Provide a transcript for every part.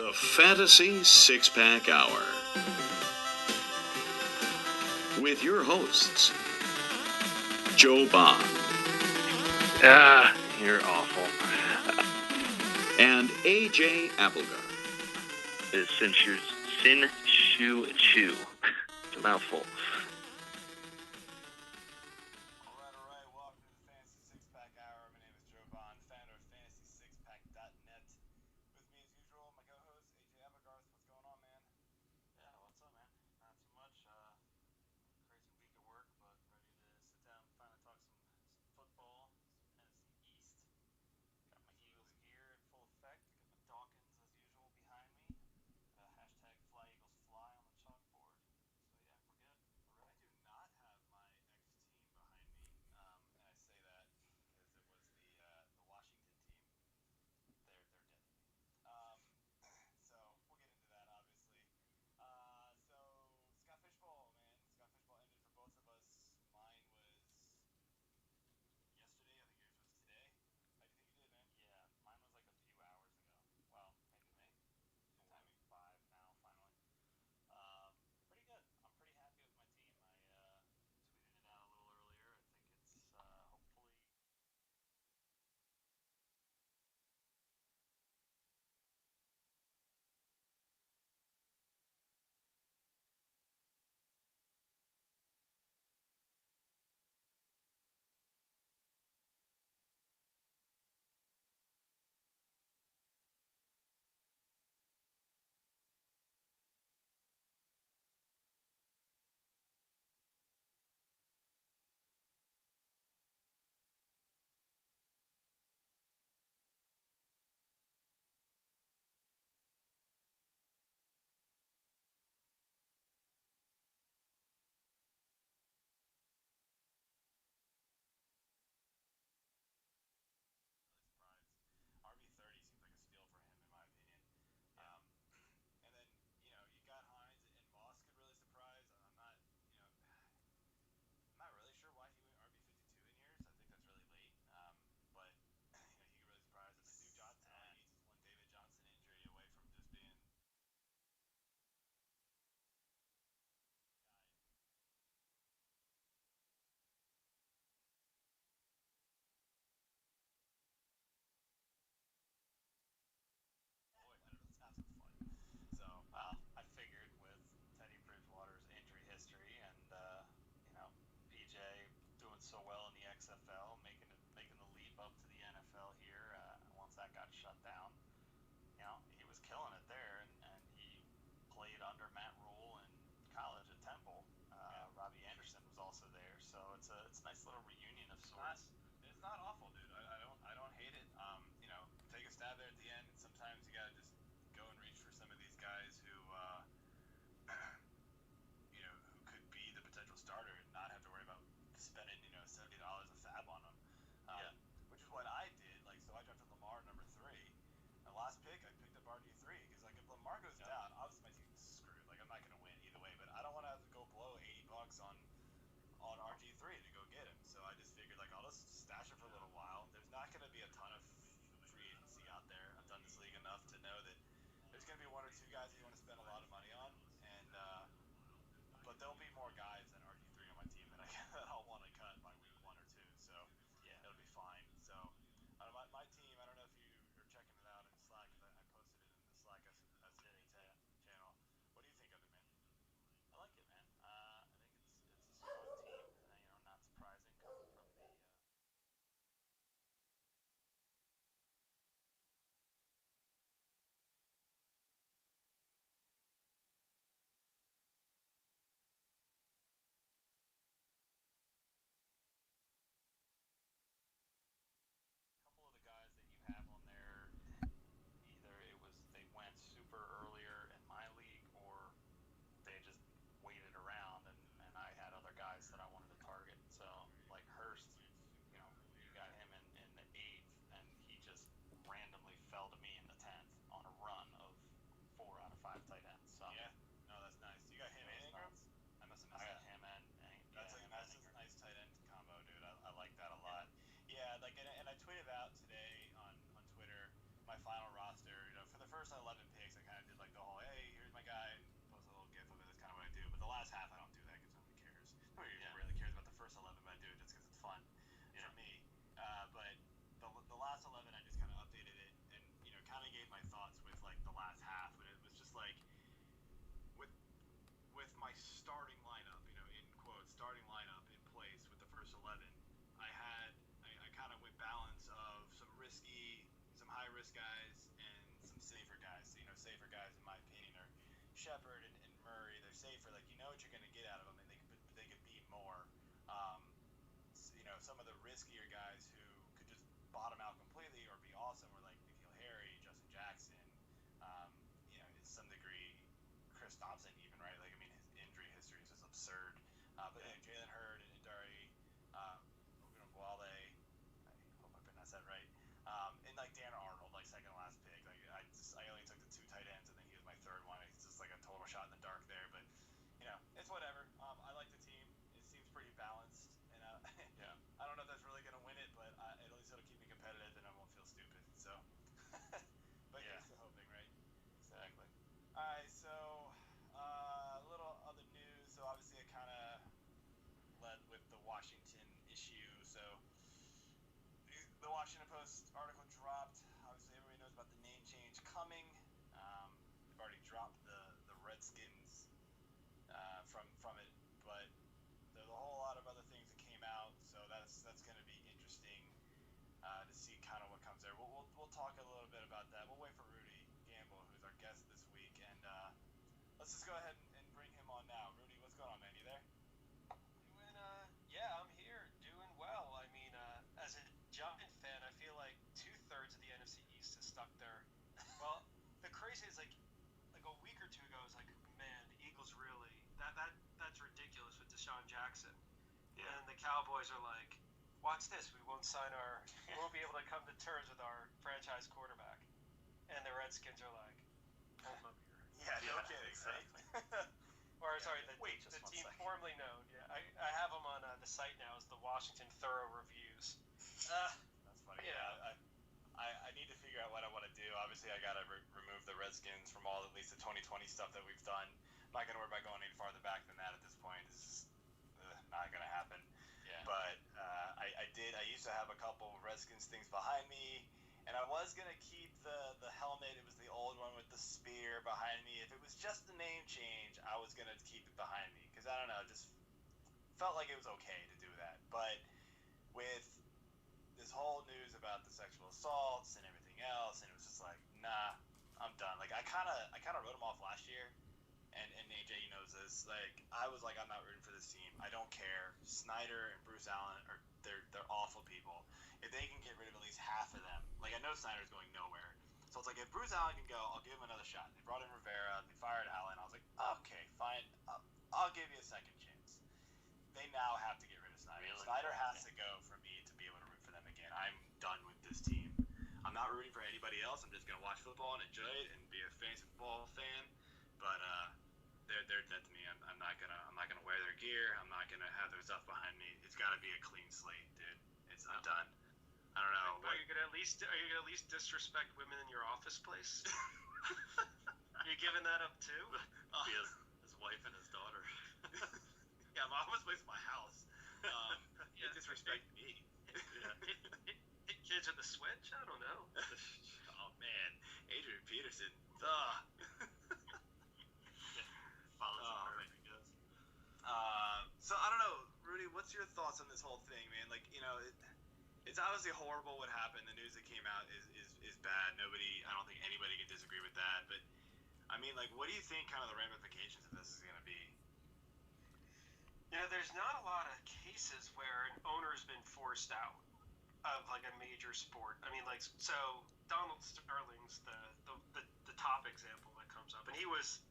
The Fantasy Six-Pack Hour. With your hosts, Joe Bond. You're awful. And A.J. Applegarth. Sin Shu Chu. It's a mouthful. All right. Welcome to the Fantasy Six-Pack Hour. My name is Joe Bond, founder of FantasySixPack.net. With me, as usual, my co-host, A.J. Applegarth. What's going on, man? Yeah, what's up, man? Not too much. Crazy week at work, but ready to sit down and finally talk some football. NFC East. Got my Eagles gear in full effect. Got my Dawkins, as usual, behind me. Hashtag Fly Eagles Fly on the chalkboard. So, yeah, we're good. We're ready. I do not have my ex-team behind me, and I say that because it was the Washington team. They're dead to me. So we'll get into that, obviously. So Scott Fishbowl, man. Scott Fishbowl ended for both of us. Mine was yesterday. I think yours was today. How do you think you did, man? Yeah, mine was like a few hours ago. Well, maybe me. Good timing. 5 now, finally. Pretty good. I'm pretty happy with my team. I tweeted it out a little earlier. I think it's hopefully... RB30 seems like a steal for him, in my opinion. And then, you got Hines and Moss could really surprise. I'm not really sure why he went RB52 in yours. I think that's really late. But he could really surprise. And then Duke Johnson, he's one David Johnson injury away from just being guy. Boy, let's have some fun. So, I figured with Teddy Bridgewater's injury history and PJ doing so well in the XFL, making the leap up to the NFL here. Once that got shut down, he was killing it there, and he played under Matt Rule in college at Temple. Robbie Anderson was also there, so it's a nice little reunion of sorts. It's not awful, dude. I don't hate it. Take a stab there at the end. And sometimes you gotta just go and reach for some of these guys who who could be the potential starter and not have to worry about spending $70 a fab on them. Which is what I did. So I drafted Lamar number 3. The last pick, I picked up RG3 because if Lamar goes down, obviously my team's screwed. I'm not gonna win either way, but I don't want to have to go blow $80 on RG3 to go get him. So I just figured I'll just stash it for a little while. There's not going to be a ton of free agency out there. I've done this league enough to know that there's going to be one or two guys that you want to spend a lot of money on, and but there'll be more guys than RG3 on my team that I'll want to cut by week 1 or 2. So yeah, it'll be fine. So my team, I don't know if you are checking it out in Slack because I posted it in the Slack SDA channel. What do you think of it, man? I like it, man. I think it's a strong team. Not surprising coming from the. Couple of the guys that you have on there, either they went super earlier in my league, or they just waited around, and I had other guys that I wanted to target. So like Hurst, you got him in the 8th, and he just randomly fell to me in the 10th on a run of 4 out of 5 tight ends. So Yeah, no, that's nice. You got him and Ingram? I must have missed that. I got him and That's a nice tight end combo, dude. I like that a lot. Yeah, and I tweeted out today on Twitter my final roster. For the first 11 picks, I kind of like the whole, hey, here's my guy, and post a little gif of it. That's kind of what I do. But the last half, I don't do that because nobody cares. Nobody really cares about the first 11, but I do it just because it's fun for me. But the last 11, I just kind of updated it and kind of gave my thoughts with like the last half, when it was just like with my starting lineup, in quotes, starting lineup in place with the first 11. I kind of went balance of some high risk guys and some safer guys. Safer guys in my opinion are Shepard and Murray. They're safer. Like what you're going to get out of them, and they could be more. Some of the riskier guys who could just bottom out completely or be awesome were like Nikhil Harry, Justin Jackson, to some degree Chris Thompson even, right? Like his injury history is just absurd. But Jalen Hurd and Dari Ogunbowale, I hope I pronounced that right. And like Dan Arnold, like second to last pick. Like I only took the 2 tight ends, and then he was my third one. It's just like a total shot in the dark there, but it's whatever. I like the team. It seems pretty balanced, and I don't know if that's really gonna win it, but at least it'll keep me competitive, and I won't feel stupid. So, but here's the hoping, right? Exactly. All right, so a little other news. So obviously, I kind of led with the Washington issue. So the Washington Post article dropped. Obviously, everybody knows about the name change coming. They've already dropped the Redskins from it, but there's a whole lot of other things that came out. So that's going to be interesting to see kind of what comes there. We'll talk a little bit about that. We'll wait for Rudy Gamble, who's our guest this week, and let's just go ahead and bring him on now. Rudy, what's going on, man? You there? I'm here, doing well. I mean, as a Giant fan, I feel like 2/3 of the NFC East is stuck there. Well, the crazy is like a week or two ago, I was like, man, the Eagles really that's ridiculous with Deshaun Jackson. Yeah. And the Cowboys are like, watch this, we won't be able to come to terms with our franchise quarterback. And the Redskins are like, hold them up here. Yeah, no kidding, exactly. Or sorry, the team formerly known. Yeah, I have them on the site now as the Washington Thorough Reviews. That's funny. Yeah, I need to figure out what I want to do. Obviously, I got to remove the Redskins from all at least the 2020 stuff that we've done. I'm not going to worry about going any farther back than that at this point. It's just not going to happen. Yeah. But I used to have a couple Redskins things behind me, and I was going to keep the helmet. It was the old one with the spear behind me. If it was just the name change, I was going to keep it behind me because I don't know, just felt like it was okay to do that. But with this whole news about the sexual assaults and everything else, and it was just like, nah, I'm done. Like I kind of wrote them off last year, and AJ, knows this. Like I was like, I'm not rooting for this team. I don't care. Snyder and Bruce Allen they're awful people. If they can get rid of at least half of them, like I know Snyder's going nowhere. So it's like if Bruce Allen can go, I'll give him another shot. They brought in Rivera, they fired Allen. I was like, okay, fine, I'll give you a second chance. They now have to get rid of Snyder. Really? Snyder has to go for me to be able to root for them again. I'm done with this team. I'm not rooting for anybody else. I'm just gonna watch football and enjoy it and be a fantasy football fan. But they're dead to me. I'm not gonna wear their gear. I'm not gonna have their stuff behind me. It's got to be a clean slate, dude. I'm done. I don't know. Are you gonna at least disrespect women in your office place? You giving that up too? His wife and his daughter. Yeah, my office place is my house. They disrespect me. Hit kids with the switch? I don't know. Oh man, Adrian Peterson. So I don't know, Rudy. What's your thoughts on this whole thing, man? Like, it's obviously horrible what happened. The news that came out is bad. I don't think anybody can disagree with that. But I mean, like, what do you think kind of the ramifications of this is going to be? There's not a lot of cases where an owner's been forced out of like a major sport. I mean, like, so Donald Sterling's the top example that comes up, and he was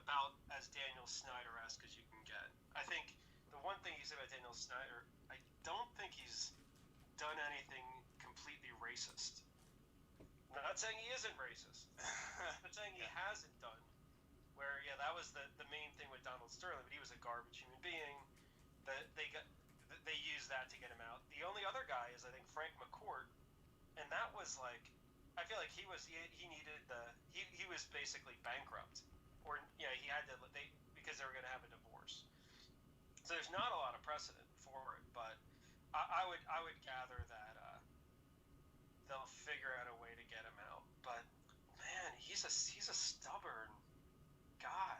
about as Daniel Snyder-esque as you can get. I think the one thing he said about Daniel Snyder, I don't think he's done anything completely racist. I'm not saying he isn't racist. I'm saying he hasn't done. Where that was the main thing with Donald Sterling, but he was a garbage human being. That they used that to get him out. The only other guy is I think Frank McCourt, and that was like I feel like he needed he was basically bankrupt, or he had to because they were going to have a divorce. So there's not a lot of precedent for it, but I would gather that they'll figure out a way to get him out. But man, he's a stubborn guy.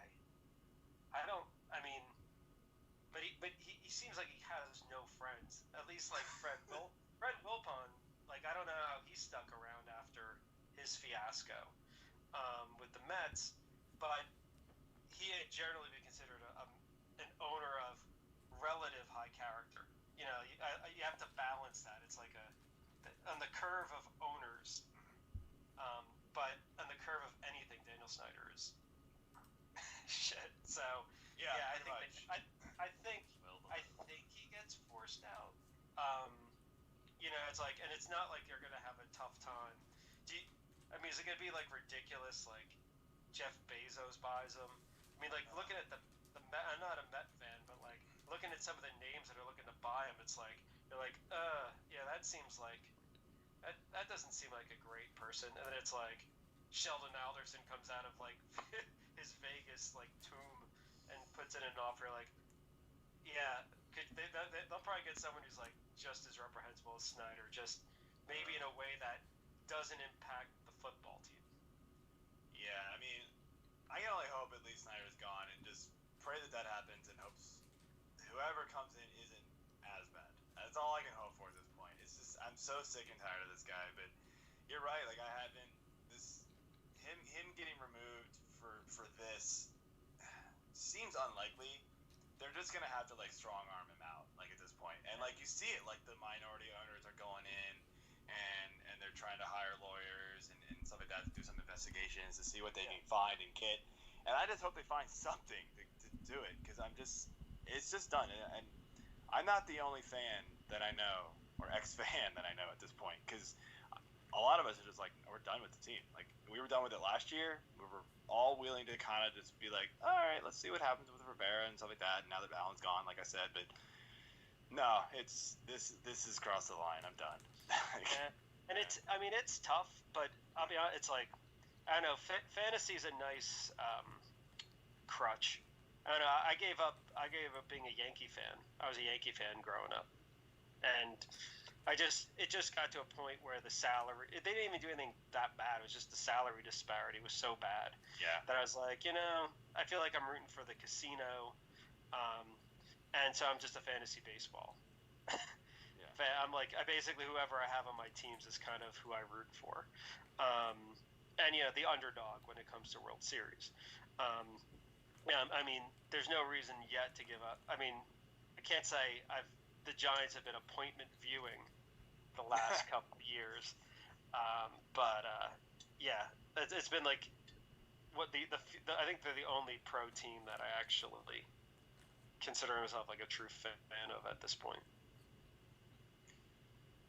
But he seems like he has no friends. At least like Fred Wilpon. Like I don't know how he stuck around after his fiasco with the Mets, but he had generally been considered an owner of relative high character. You have to balance that. It's like on the curve of owners, but on the curve of anything, Daniel Snyder is shit. So I think he gets forced out. It's like, and it's not like they're gonna have a tough time. Is it gonna be like ridiculous? Like Jeff Bezos buys them. Like looking at the Met, I'm not a Met fan, but like looking at some of the names that are looking to buy him, it's like you're like, that seems like that doesn't seem like a great person. And then it's like Sheldon Alderson comes out of like his Vegas like tomb and puts in an offer like, they'll probably get someone who's like just as reprehensible as Snyder, just maybe in a way that doesn't impact the football team. Yeah, I can only hope at least Snyder's gone and just pray that happens and hopes whoever comes in isn't as bad. That's all I can hope for at this point. It's just I'm so sick and tired of this guy. But you're right. Like him getting removed for this seems unlikely. They're just gonna have to like strong arm him out like at this point. And like you see it, like the minority owners are going in and they're trying to hire lawyers and stuff like that to do some investigations to see what they can find and get. And I just hope they find something to do it because it's just done. And I'm not the only fan that I know or ex-fan that I know at this point because a lot of us are just like, we're done with the team. Like we were done with it last year. We were all willing to kind of just be like, all right, let's see what happens with Rivera and stuff like that. Now that Allen's gone, like I said, but no, this has crossed the line. I'm done. And it's tough, but I'll be honest, it's like, I don't know, fantasy's a nice crutch. I don't know, I gave up being a Yankee fan. I was a Yankee fan growing up, and it just got to a point where the salary, they didn't even do anything that bad. It was just the salary disparity was so bad that I was like, I feel like I'm rooting for the casino, and so I'm just a fantasy baseball. I'm like, basically whoever I have on my teams is kind of who I root for, and the underdog when it comes to World Series. There's no reason yet to give up. I can't say the Giants have been appointment viewing the last couple years, but it's been like I think they're the only pro team that I actually consider myself like a true fan of at this point.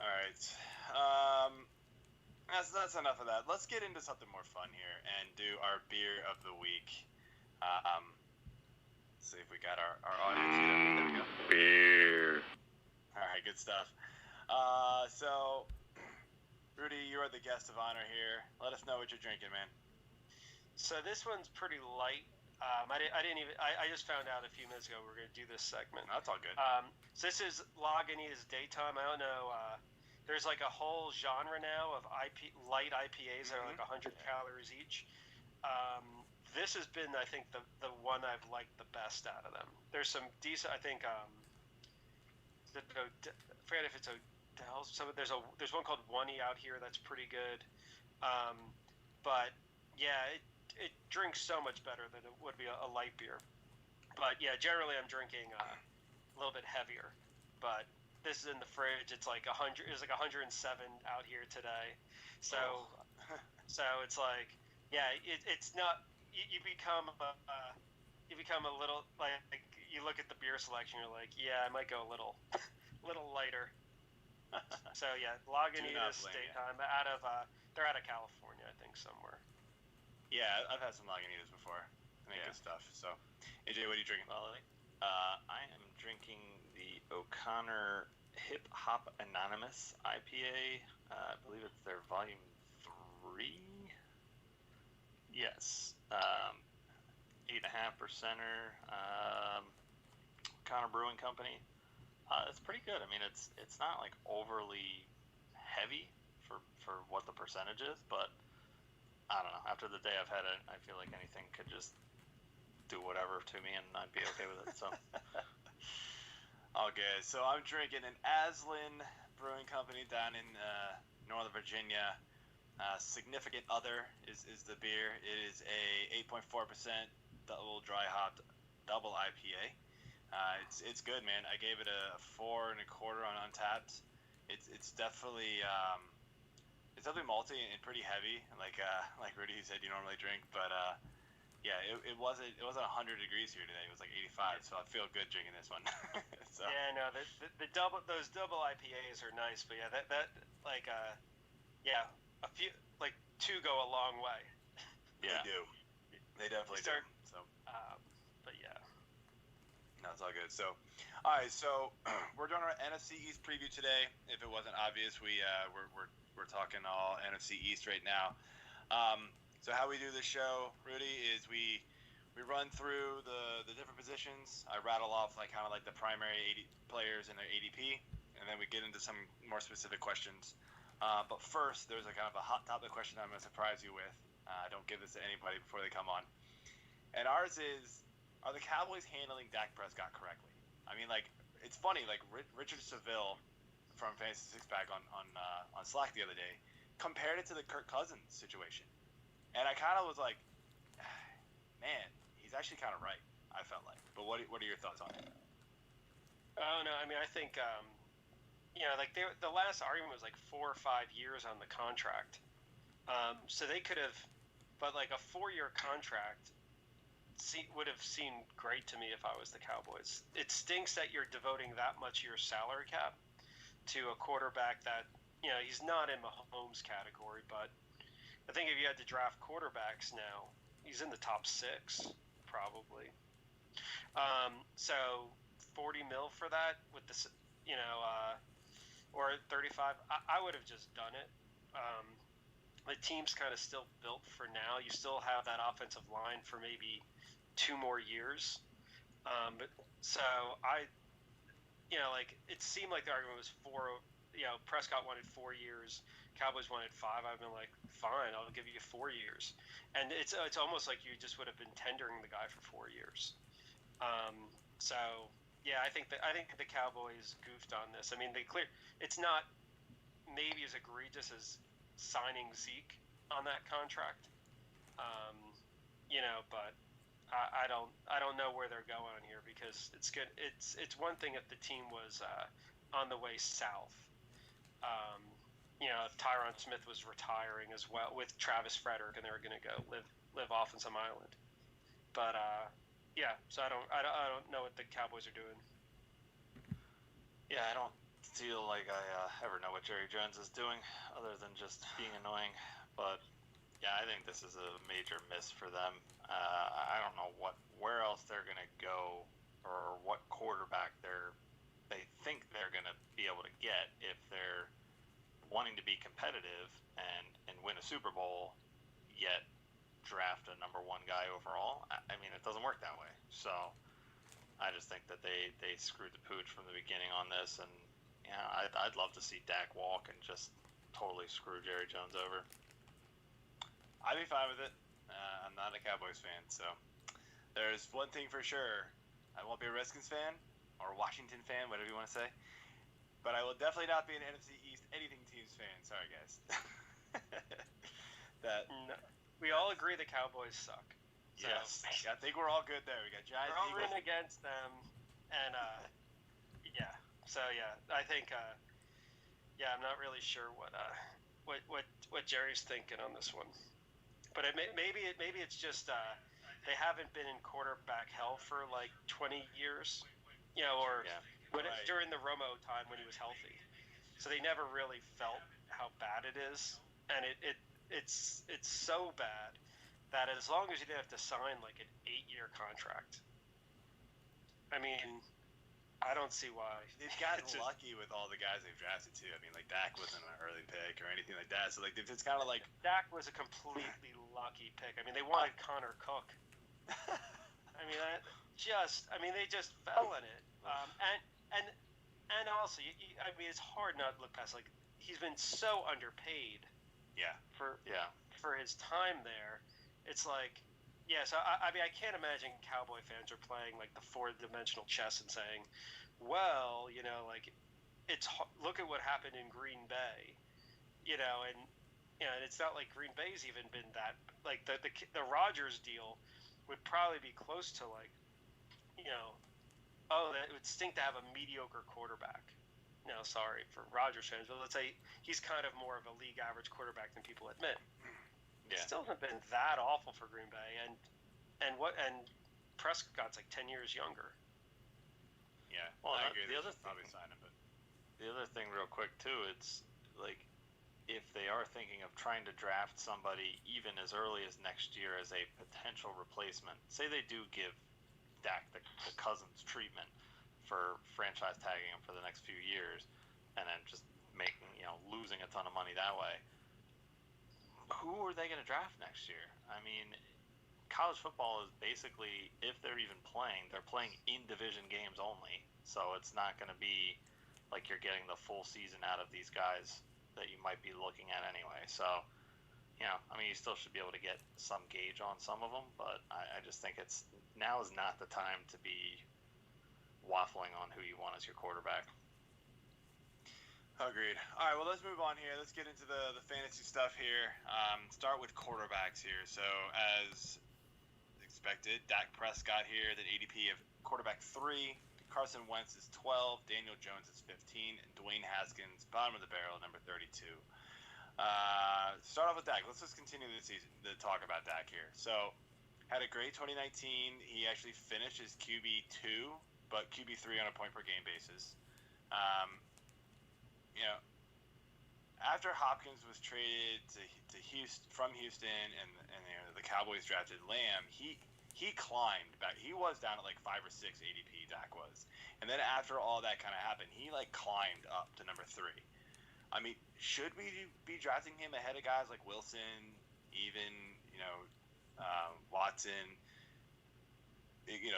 All right, that's enough of that. Let's get into something more fun here and do our beer of the week. Let's see if we got our audience here. There we go. Beer. All right, good stuff. So, Rudy, you are the guest of honor here. Let us know what you're drinking, man. So this one's pretty light. I just found out a few minutes ago we're going to do this segment. That's all good. So this is Lagunitas Daytime. I don't know. There's like a whole genre now of light IPAs that are like 100 calories each. This has been, I think, the one I've liked the best out of them. There's some decent, I think. I forget if it's Odell's. There's one called One out here that's pretty good. But yeah, it drinks so much better than it would be a light beer. But yeah, generally I'm drinking a little bit heavier. But this is in the fridge. It's like 100. It's like 107 out here today. So it's like, yeah, it's not. You become a little like you look at the beer selection. You're like, yeah, I might go a little lighter. So yeah, Lagunitas Daytime they're out of California, I think, somewhere. Yeah, I've had some Lagunitas before. I think good stuff. So, AJ, what are you drinking? I am drinking the O'Connor Hip Hop Anonymous IPA. I believe it's their Volume 3. Yes. 8.5 for center. Connor Brewing Company. It's pretty good. I mean, it's not like overly heavy for what the percentage is, but I don't know. After the day I've had, I feel like anything could just do whatever to me, and I'd be okay with it. So. Okay, so I'm drinking an Aslan Brewing Company down in Northern Virginia. Significant Other is the beer. It is a 8.4% double dry hopped double IPA. It's good, man. I gave it a 4 1/4 on Untapped. It's definitely malty and pretty heavy, like Rudy said you normally drink, but yeah, it wasn't 100 degrees here today. It was like 85, so I feel good drinking this one. So. Yeah, no, those double IPAs are nice, but yeah, that like yeah, a few like 2 go a long way. Yeah. They do. They definitely do. So. But yeah. No, it's all good. So, all right. So we're doing our NFC East preview today. If it wasn't obvious, we're talking all NFC East right now. So how we do this show, Rudy, is we run through the different positions. I rattle off like kind of like the primary 80 players and their ADP, and then we get into some more specific questions. But first, there's a kind of a hot topic question I'm going to surprise you with. Don't give this to anybody before they come on. And ours is, are the Cowboys handling Dak Prescott correctly? I mean, like, it's funny. Like Richard Seville from Fantasy Six Pack on Slack the other day compared it to the Kirk Cousins situation, and I kind of was like, man, he's actually kind of right. I felt like. But what are your thoughts on it? Oh no, I mean, I think like the last argument was like 4 or 5 years on the contract, so they could have, but like a 4-year contract would have seemed great to me if I was the Cowboys. It stinks that you're devoting that much of your salary cap to a quarterback that, he's not in Mahomes category, but I think if you had to draft quarterbacks now, he's in the top 6 probably. So 40 mil for that with this, or 35, I would have just done it. The team's kind of still built for now. You still have that offensive line for maybe 2 more years. But so it seemed like the argument was 4. Prescott wanted 4 years, Cowboys wanted 5. I've been like, fine, I'll give you 4 years, and it's almost like you just would have been tendering the guy for 4 years. So yeah, I think the Cowboys goofed on this. I mean, it's not maybe as egregious as signing Zeke on that contract, but I don't know where they're going here, because it's good. It's one thing if the team was on the way south. If Tyron Smith was retiring as well with Travis Frederick, and they were going to go live off on some island. But yeah, so I don't know what the Cowboys are doing. Yeah, I don't feel like I ever know what Jerry Jones is doing other than just being annoying. But yeah, I think this is a major miss for them. I don't know where else they're going to go, or what quarterback they think they're going to be able to get if they're wanting to be competitive and win a Super Bowl, yet draft a number 1 guy overall. I mean, it doesn't work that way. So I just think that they screwed the pooch from the beginning on this, and I'd love to see Dak walk and just totally screw Jerry Jones over. I'd be fine with it. I'm not a Cowboys fan, so there's one thing for sure. I won't be a Redskins fan or Washington fan, whatever you want to say. But I will definitely not be an NFC East anything teams fan. Sorry, guys. No. We all agree the Cowboys suck. So. Yes. I think we're all good there. We got Giants. We're all rooting against them, and yeah. So yeah, I think I'm not really sure what Jerry's thinking on this one. But maybe it's just they haven't been in quarterback hell for like 20 years, during the Romo time when he was healthy. So they never really felt how bad it is, and it's so bad that as long as you didn't have to sign like an 8-year contract, I mean, I don't see why. They've gotten lucky with all the guys they've drafted too. I mean, like Dak wasn't an early pick, or anything like that. So like if it's kind of like Dak was a completely lucky pick. I mean, they wanted Connor Cook. They just fell in it. And also, it's hard not to look past, like, he's been so underpaid. Yeah. For his time there. It's like, so I can't imagine Cowboy fans are playing like the four-dimensional chess and saying, well, look at what happened in Green Bay, and it's not like Green Bay's even been that, like the Rodgers deal would probably be close to like, that it would stink to have a mediocre quarterback. No, sorry for Rodgers fans, but let's say he's kind of more of a league average quarterback than people admit. Yeah. It still hasn't been that awful for Green Bay, and Prescott's like 10 years younger. Yeah, well, I agree. The other probably sign him, but the other thing, real quick too, it's like if they are thinking of trying to draft somebody even as early as next year as a potential replacement. Say they do give Dak the Cousins treatment for franchise tagging him for the next few years, and then just making losing a ton of money that way. Who are they going to draft next year? I mean, college football is basically, if they're even playing, they're playing in division games only. So it's not going to be like you're getting the full season out of these guys that you might be looking at anyway. So, you still should be able to get some gauge on some of them, but I just think now is not the time to be waffling on who you want as your quarterback. Agreed. All right, well, let's move on here. Let's get into the fantasy stuff here. Start with quarterbacks here. So, as expected, Dak Prescott here, the ADP of quarterback 3. Carson Wentz is 12. Daniel Jones is 15. And Dwayne Haskins, bottom of the barrel, number 32. Start off with Dak. Let's just continue this season to talk about Dak here. So, had a great 2019. He actually finished his QB2, but QB3 on a point-per-game basis. After Hopkins was traded to Houston from Houston, and the Cowboys drafted Lamb, he climbed back. He was down at like 5 or 6 ADP. Dak was, and then after all that kind of happened, he like climbed up to number 3. I mean, should we be drafting him ahead of guys like Wilson, even Watson,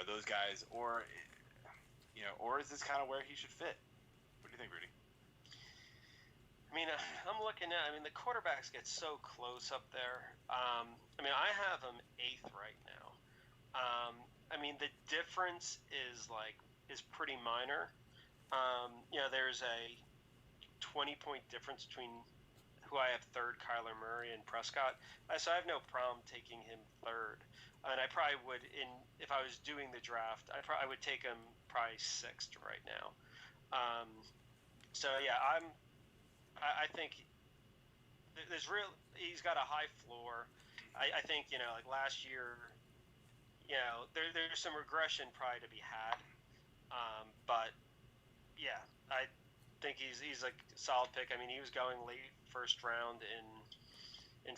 those guys, or is this kind of where he should fit? What do you think, Rudy? I'm looking at. The quarterbacks get so close up there. I have him 8th right now. The difference is pretty minor. There's a 20-point difference between who I have 3rd, Kyler Murray, and Prescott. So I have no problem taking him 3rd. And I probably would, if I was doing the draft, I would take him probably 6th right now. I think he's got a high floor. I think, last year, there's some regression probably to be had. But yeah, I think he's like a solid pick. He was going late first round in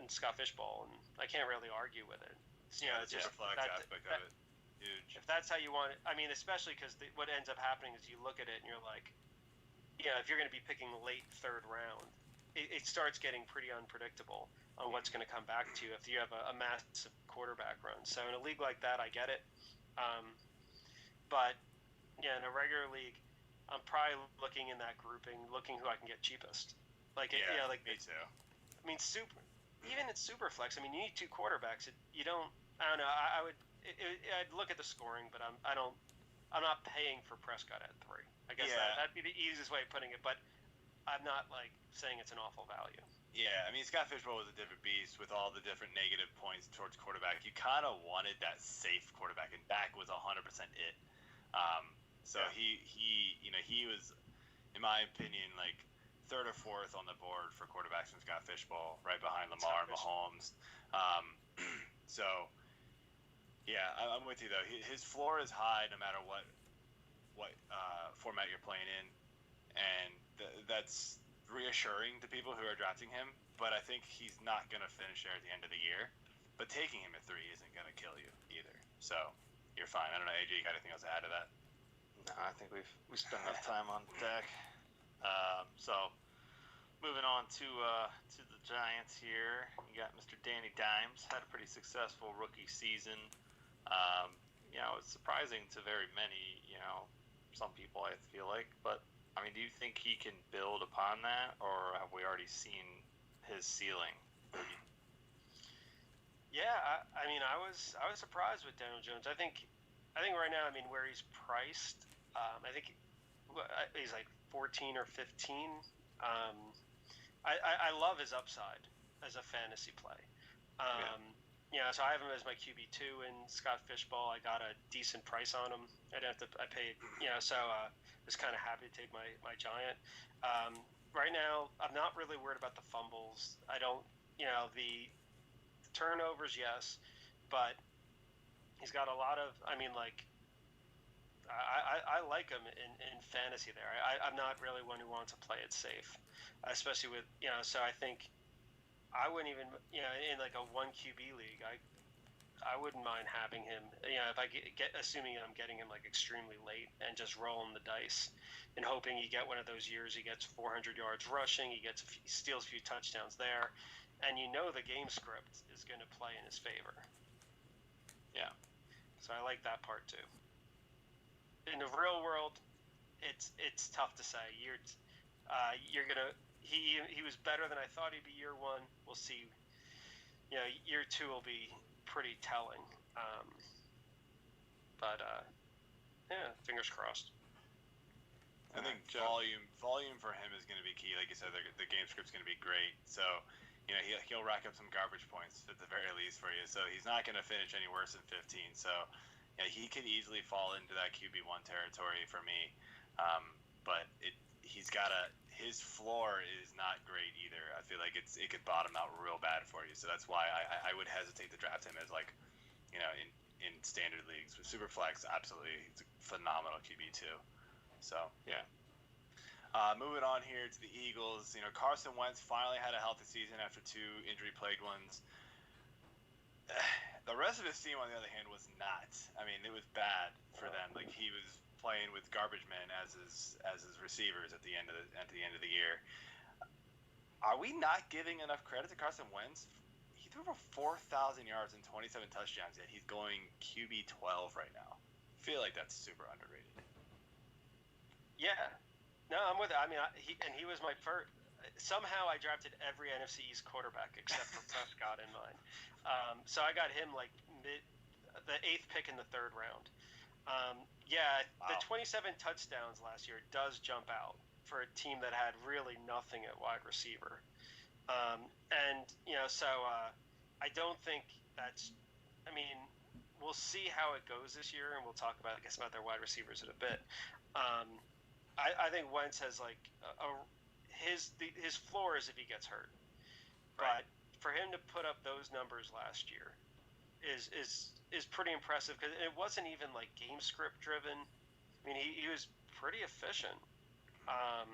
Scott Fishbowl, and I can't really argue with it. It's just a flex aspect of it. Huge. If that's how you want it, especially because what ends up happening is you look at it and you're like, if you're going to be picking late 3rd round, it starts getting pretty unpredictable on what's going to come back to you if you have a massive quarterback run. So in a league like that, I get it. But in a regular league, I'm probably looking in that grouping, looking who I can get cheapest. Me too. Even in Superflex, you need 2 quarterbacks. I don't know. I'd look at the scoring, but I'm not paying for Prescott at 3. I guess that'd be the easiest way of putting it, but I'm not saying it's an awful value. Yeah, Scott Fishbowl was a different beast with all the different negative points towards quarterback. You kind of wanted that safe quarterback, and Dak was 100% it. He was, in my opinion, 3rd or 4th on the board for quarterbacks from Scott Fishbowl, right behind Lamar and Mahomes. I'm with you though. His floor is high no matter what format you're playing in, and that's reassuring to people who are drafting him. But I think he's not going to finish there at the end of the year. But taking him at 3 isn't going to kill you either. So you're fine. I don't know, AJ, you got anything else to add to that? No, I think we spent enough time on Dak. So Moving on to the Giants here, you got Mr. Danny Dimes. Had a pretty successful rookie season. It's surprising to very many, some people I feel like. But I mean, do you think he can build upon that, or have we already seen his ceiling? Yeah, I was surprised with Daniel Jones. I think right now, where he's priced, I think he's like 14 or 15. I love his upside as a fantasy play. So I have him as my QB2 in Scott Fishbowl. I got a decent price on him. I paid, so was kind of happy to take my Giant. Right now, I'm not really worried about the fumbles. I don't, the turnovers, yes, but he's got a lot of, I like him in fantasy there. I'm not really one who wants to play it safe, especially with, so I think I wouldn't even, in like a 1 QB league, I wouldn't mind having him, if I get assuming I'm getting him like extremely late and just rolling the dice and hoping you get one of those years he gets 400 yards rushing, he steals a few touchdowns there, and the game script is going to play in his favor. Yeah. So I like that part too. In the real world, it's tough to say. You're gonna he was better than I thought he'd be year one. We'll see. Year two will be pretty telling. Fingers crossed. I think volume for him is going to be key. Like you said, the game script's going to be great. So, he'll rack up some garbage points at the very least for you. So he's not going to finish any worse than 15. So, yeah, he could easily fall into that QB1 territory for me. But his floor is not great either. I feel like it could bottom out real bad for you. So that's why I would hesitate to draft him as in standard leagues. With Superflex, absolutely, it's a phenomenal QB2. So yeah. Moving on here to the Eagles, Carson Wentz finally had a healthy season after 2 injury-plagued ones. The rest of his team, on the other hand, was not. It was bad for them. Like, he was playing with garbage men as his receivers at the end of the year. Are we not giving enough credit to Carson Wentz? He threw for 4,000 yards and 27 touchdowns, yet he's going QB12 right now. I feel like that's super underrated. Yeah. No, I'm with it. He was my first. Somehow I drafted every NFC East quarterback except for Prescott in mine. So I got him like the 8th pick in the 3rd round. The 27 touchdowns last year does jump out for a team that had really nothing at wide receiver. I don't think that's. We'll see how it goes this year, and we'll talk about their wide receivers in a bit. I think Wentz has like his floor is if he gets hurt, right. But for him to put up those numbers last year is pretty impressive because it wasn't even like game script driven. He was pretty efficient. I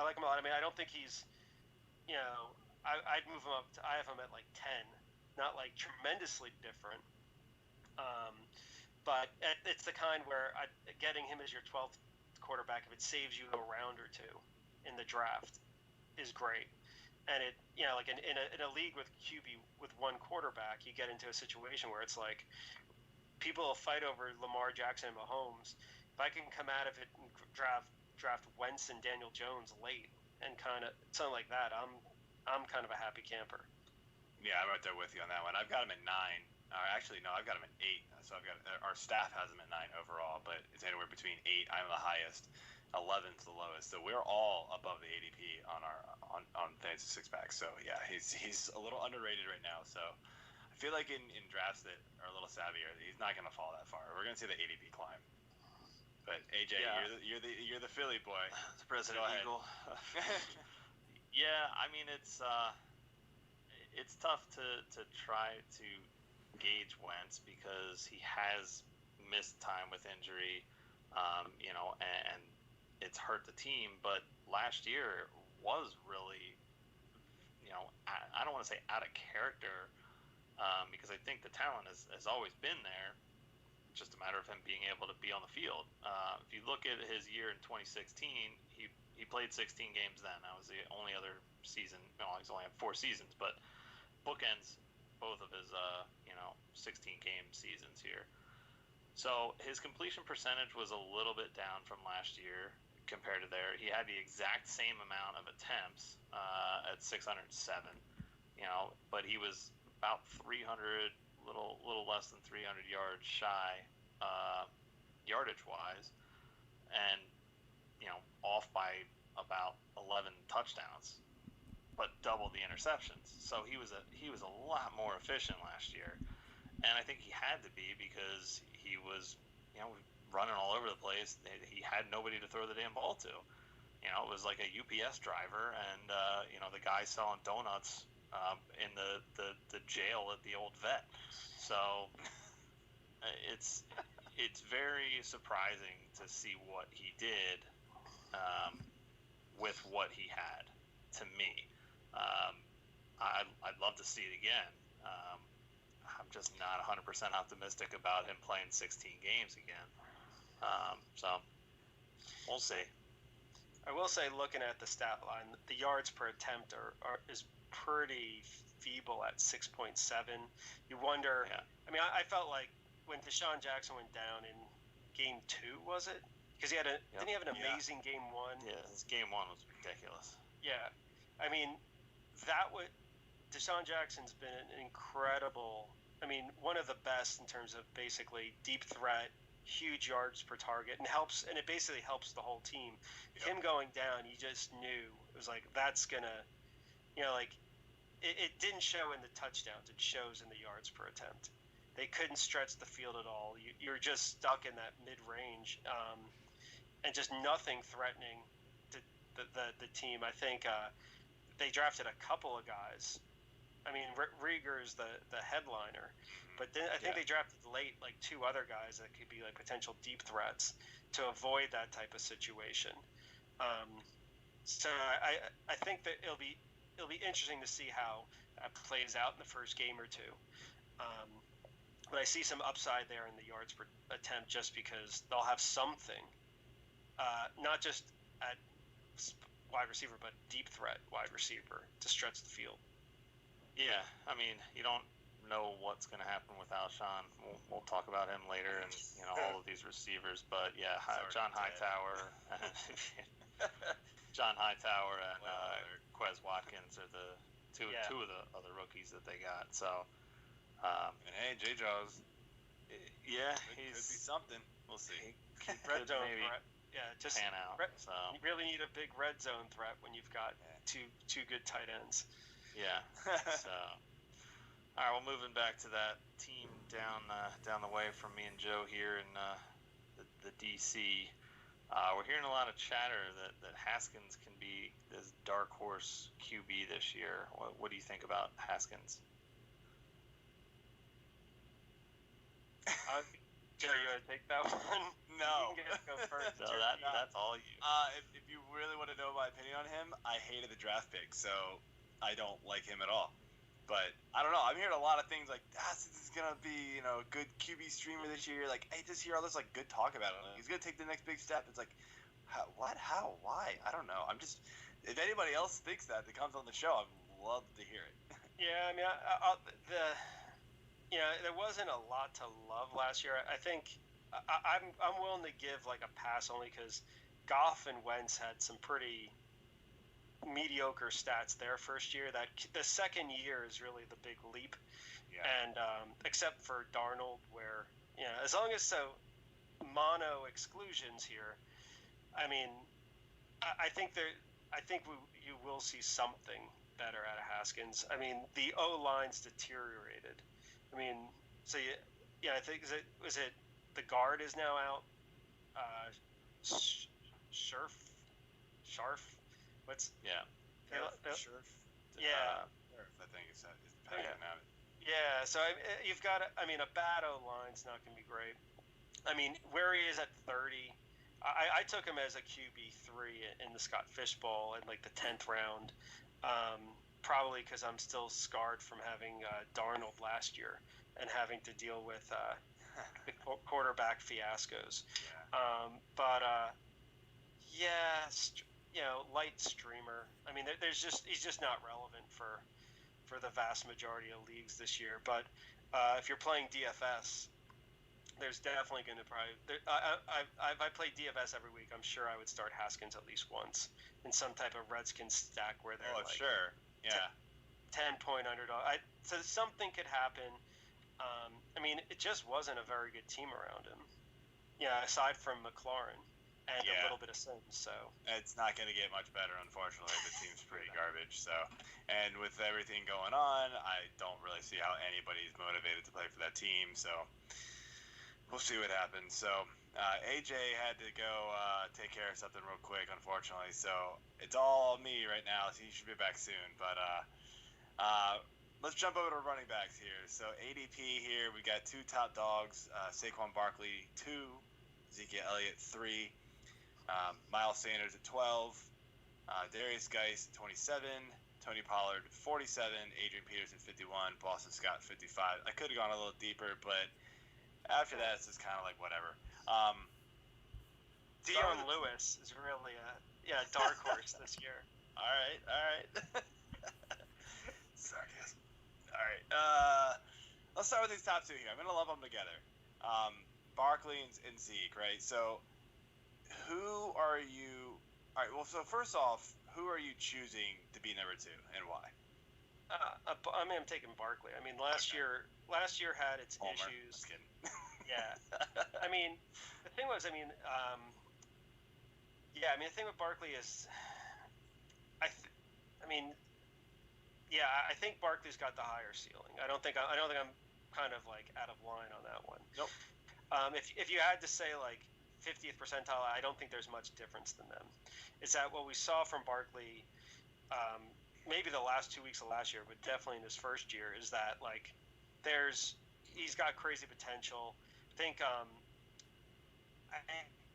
like him a lot. I don't think he's, I'd move him up. I have him at like 10, not like tremendously different. But it's the kind where getting him as your 12th quarterback, if it saves you a round or 2 in the draft, is great. And it, like in a league with QB with 1 quarterback, you get into a situation where it's like people will fight over Lamar Jackson and Mahomes. If I can come out of it and draft Wentz and Daniel Jones late and kind of something like that, I'm kind of a happy camper. Yeah, I'm right there with you on that one. I've got him at 9. Actually, no, I've got him at 8. So our staff has him at 9 overall, but it's anywhere between 8. I'm the highest. 11's the lowest. So we're all above the ADP on Fantasy Six Pack. So yeah, he's a little underrated right now. So I feel like in drafts that are a little savvier, he's not going to fall that far. We're going to see the ADP climb. But AJ, yeah. you're the Philly boy. The President Eagle. Yeah, it's tough to try to gauge Wentz because he has missed time with injury, and it's hurt the team. But last year was really, I don't want to say out of character, because I think the talent has always been there. just a matter of him being able to be on the field. If you look at his year in 2016, he played 16 games then. That was the only other season. No, he's only had 4 seasons, but bookends both of his 16 game seasons here. So his completion percentage was a little bit down from last year compared to there. He had the exact same amount of attempts at 607, but he was about 300, little less than 300 yards shy, yardage wise, and off by about 11 touchdowns, but double the interceptions. So he was a lot more efficient last year, and I think he had to be because he was running all over the place. He had nobody to throw the damn ball to. It was like a UPS driver and the guy selling donuts in the jail at the old vet. So it's very surprising to see what he did with what he had. To me, I'd love to see it again. I'm just not 100% optimistic about him playing 16 games again. So we'll see. I will say, looking at the stat line, the yards per attempt is pretty feeble at 6.7. You wonder. Yeah. I mean, I felt like when Deshaun Jackson went down in game 2, was it? Because didn't he have an amazing game 1? Yeah, his game 1 was ridiculous. Yeah, I mean, Deshaun Jackson's been an incredible. I mean, one of the best in terms of basically deep threat, huge yards per target, and it basically helps the whole team. Yep. Him going down, you just knew it was like that's gonna, it didn't show in the touchdowns. It shows in the yards per attempt. They couldn't stretch the field at all. You're just stuck in that mid-range, and just nothing threatening to the team. I think they drafted a couple of guys. I mean, Rieger's the headliner, but then I think they drafted late like 2 other guys that could be like potential deep threats to avoid that type of situation. So I think that it'll be interesting to see how that plays out in the first game or 2. But I see some upside there in the yards per attempt just because they'll have something, not just at wide receiver, but deep threat wide receiver to stretch the field. Yeah, I mean, you don't know what's going to happen with Alshon. We'll talk about him later and all of these receivers. But yeah, John Hightower, and Quez Watkins are the two of the other rookies that they got. So, and hey, J. Jaws. Yeah, could be something. We'll see. Red zone threat. Yeah, just pan out. So you really need a big red zone threat when you've got two good tight ends. Yeah. So, all right. Well, moving back to that team down the way from me and Joe here in the DC. We're hearing a lot of chatter that Haskins can be this dark horse QB this year. What do you think about Haskins? Joe, you want to take that one? No. You can go first. So that's all you. If you really want to know my opinion on him, I hated the draft pick, so I don't like him at all. But I don't know. I'm hearing a lot of things like, this is going to be, a good QB streamer this year. Like, I just hear all this, good talk about it. He's going to take the next big step. It's like, what? How? Why? I don't know. If anybody else thinks that comes on the show, I'd love to hear it. Yeah, I mean, there wasn't a lot to love last year. I think I'm willing to give, a pass only because Goff and Wentz had some pretty mediocre stats their first year. That the second year is really the big leap, and except for Darnold, where as long as mono exclusions here, I mean, I think you will see something better out of Haskins. I mean, the O line's deteriorated. I mean, so I think was it the guard is now out. Sharf. What's Sure. Yeah. I think it's depending on it. Yeah, so you've got a bad O line's not going to be great. I mean, where he is at 30, I took him as a QB3 in the Scott Fish Bowl in the 10th round, probably because I'm still scarred from having Darnold last year and having to deal with the quarterback fiascos. Yeah. Light streamer. I mean, he's just not relevant for the vast majority of leagues this year. But if you're playing DFS, there's definitely going to I play DFS every week. I'm sure I would start Haskins at least once in some type of Redskins stack where they're sure. Yeah. 10-point underdog. So something could happen. I mean, it just wasn't a very good team around him. Yeah, aside from McLaurin and a little bit of Sims. So it's not going to get much better, unfortunately. The team's pretty garbage. So, and with everything going on, I don't really see how anybody's motivated to play for that team. So we'll see what happens. So AJ had to go take care of something real quick, unfortunately. So it's all me right now. So he should be back soon. But let's jump over to running backs here. So ADP here, we got two top dogs: Saquon Barkley 2, Ezekiel Elliott 3. Miles Sanders at 12, Darius Geis at 27, Tony Pollard at 47, Adrian Peterson 51, Boston Scott 55. I could have gone a little deeper, but after that, it's just kind of like whatever. Dion Lewis is really a dark horse this year. All right. Sarcasm. All right. Let's start with these top two here. I'm going to lump them together. Barkley and Zeke, right? So who are you? All right. Well, so first off, who are you choosing to be number 2 and why? I'm taking Barkley. I mean, last year had its Homer. issues. Just kidding. Yeah. I mean, the thing was, the thing with Barkley is, I think Barkley's got the higher ceiling. I don't think I'm kind of like out of line on that one. Nope. If you had to say like 50th percentile, I don't think there's much difference than them. It's that what we saw from Barkley, maybe the last 2 weeks of last year, but definitely in his first year, is that like he's got crazy potential. I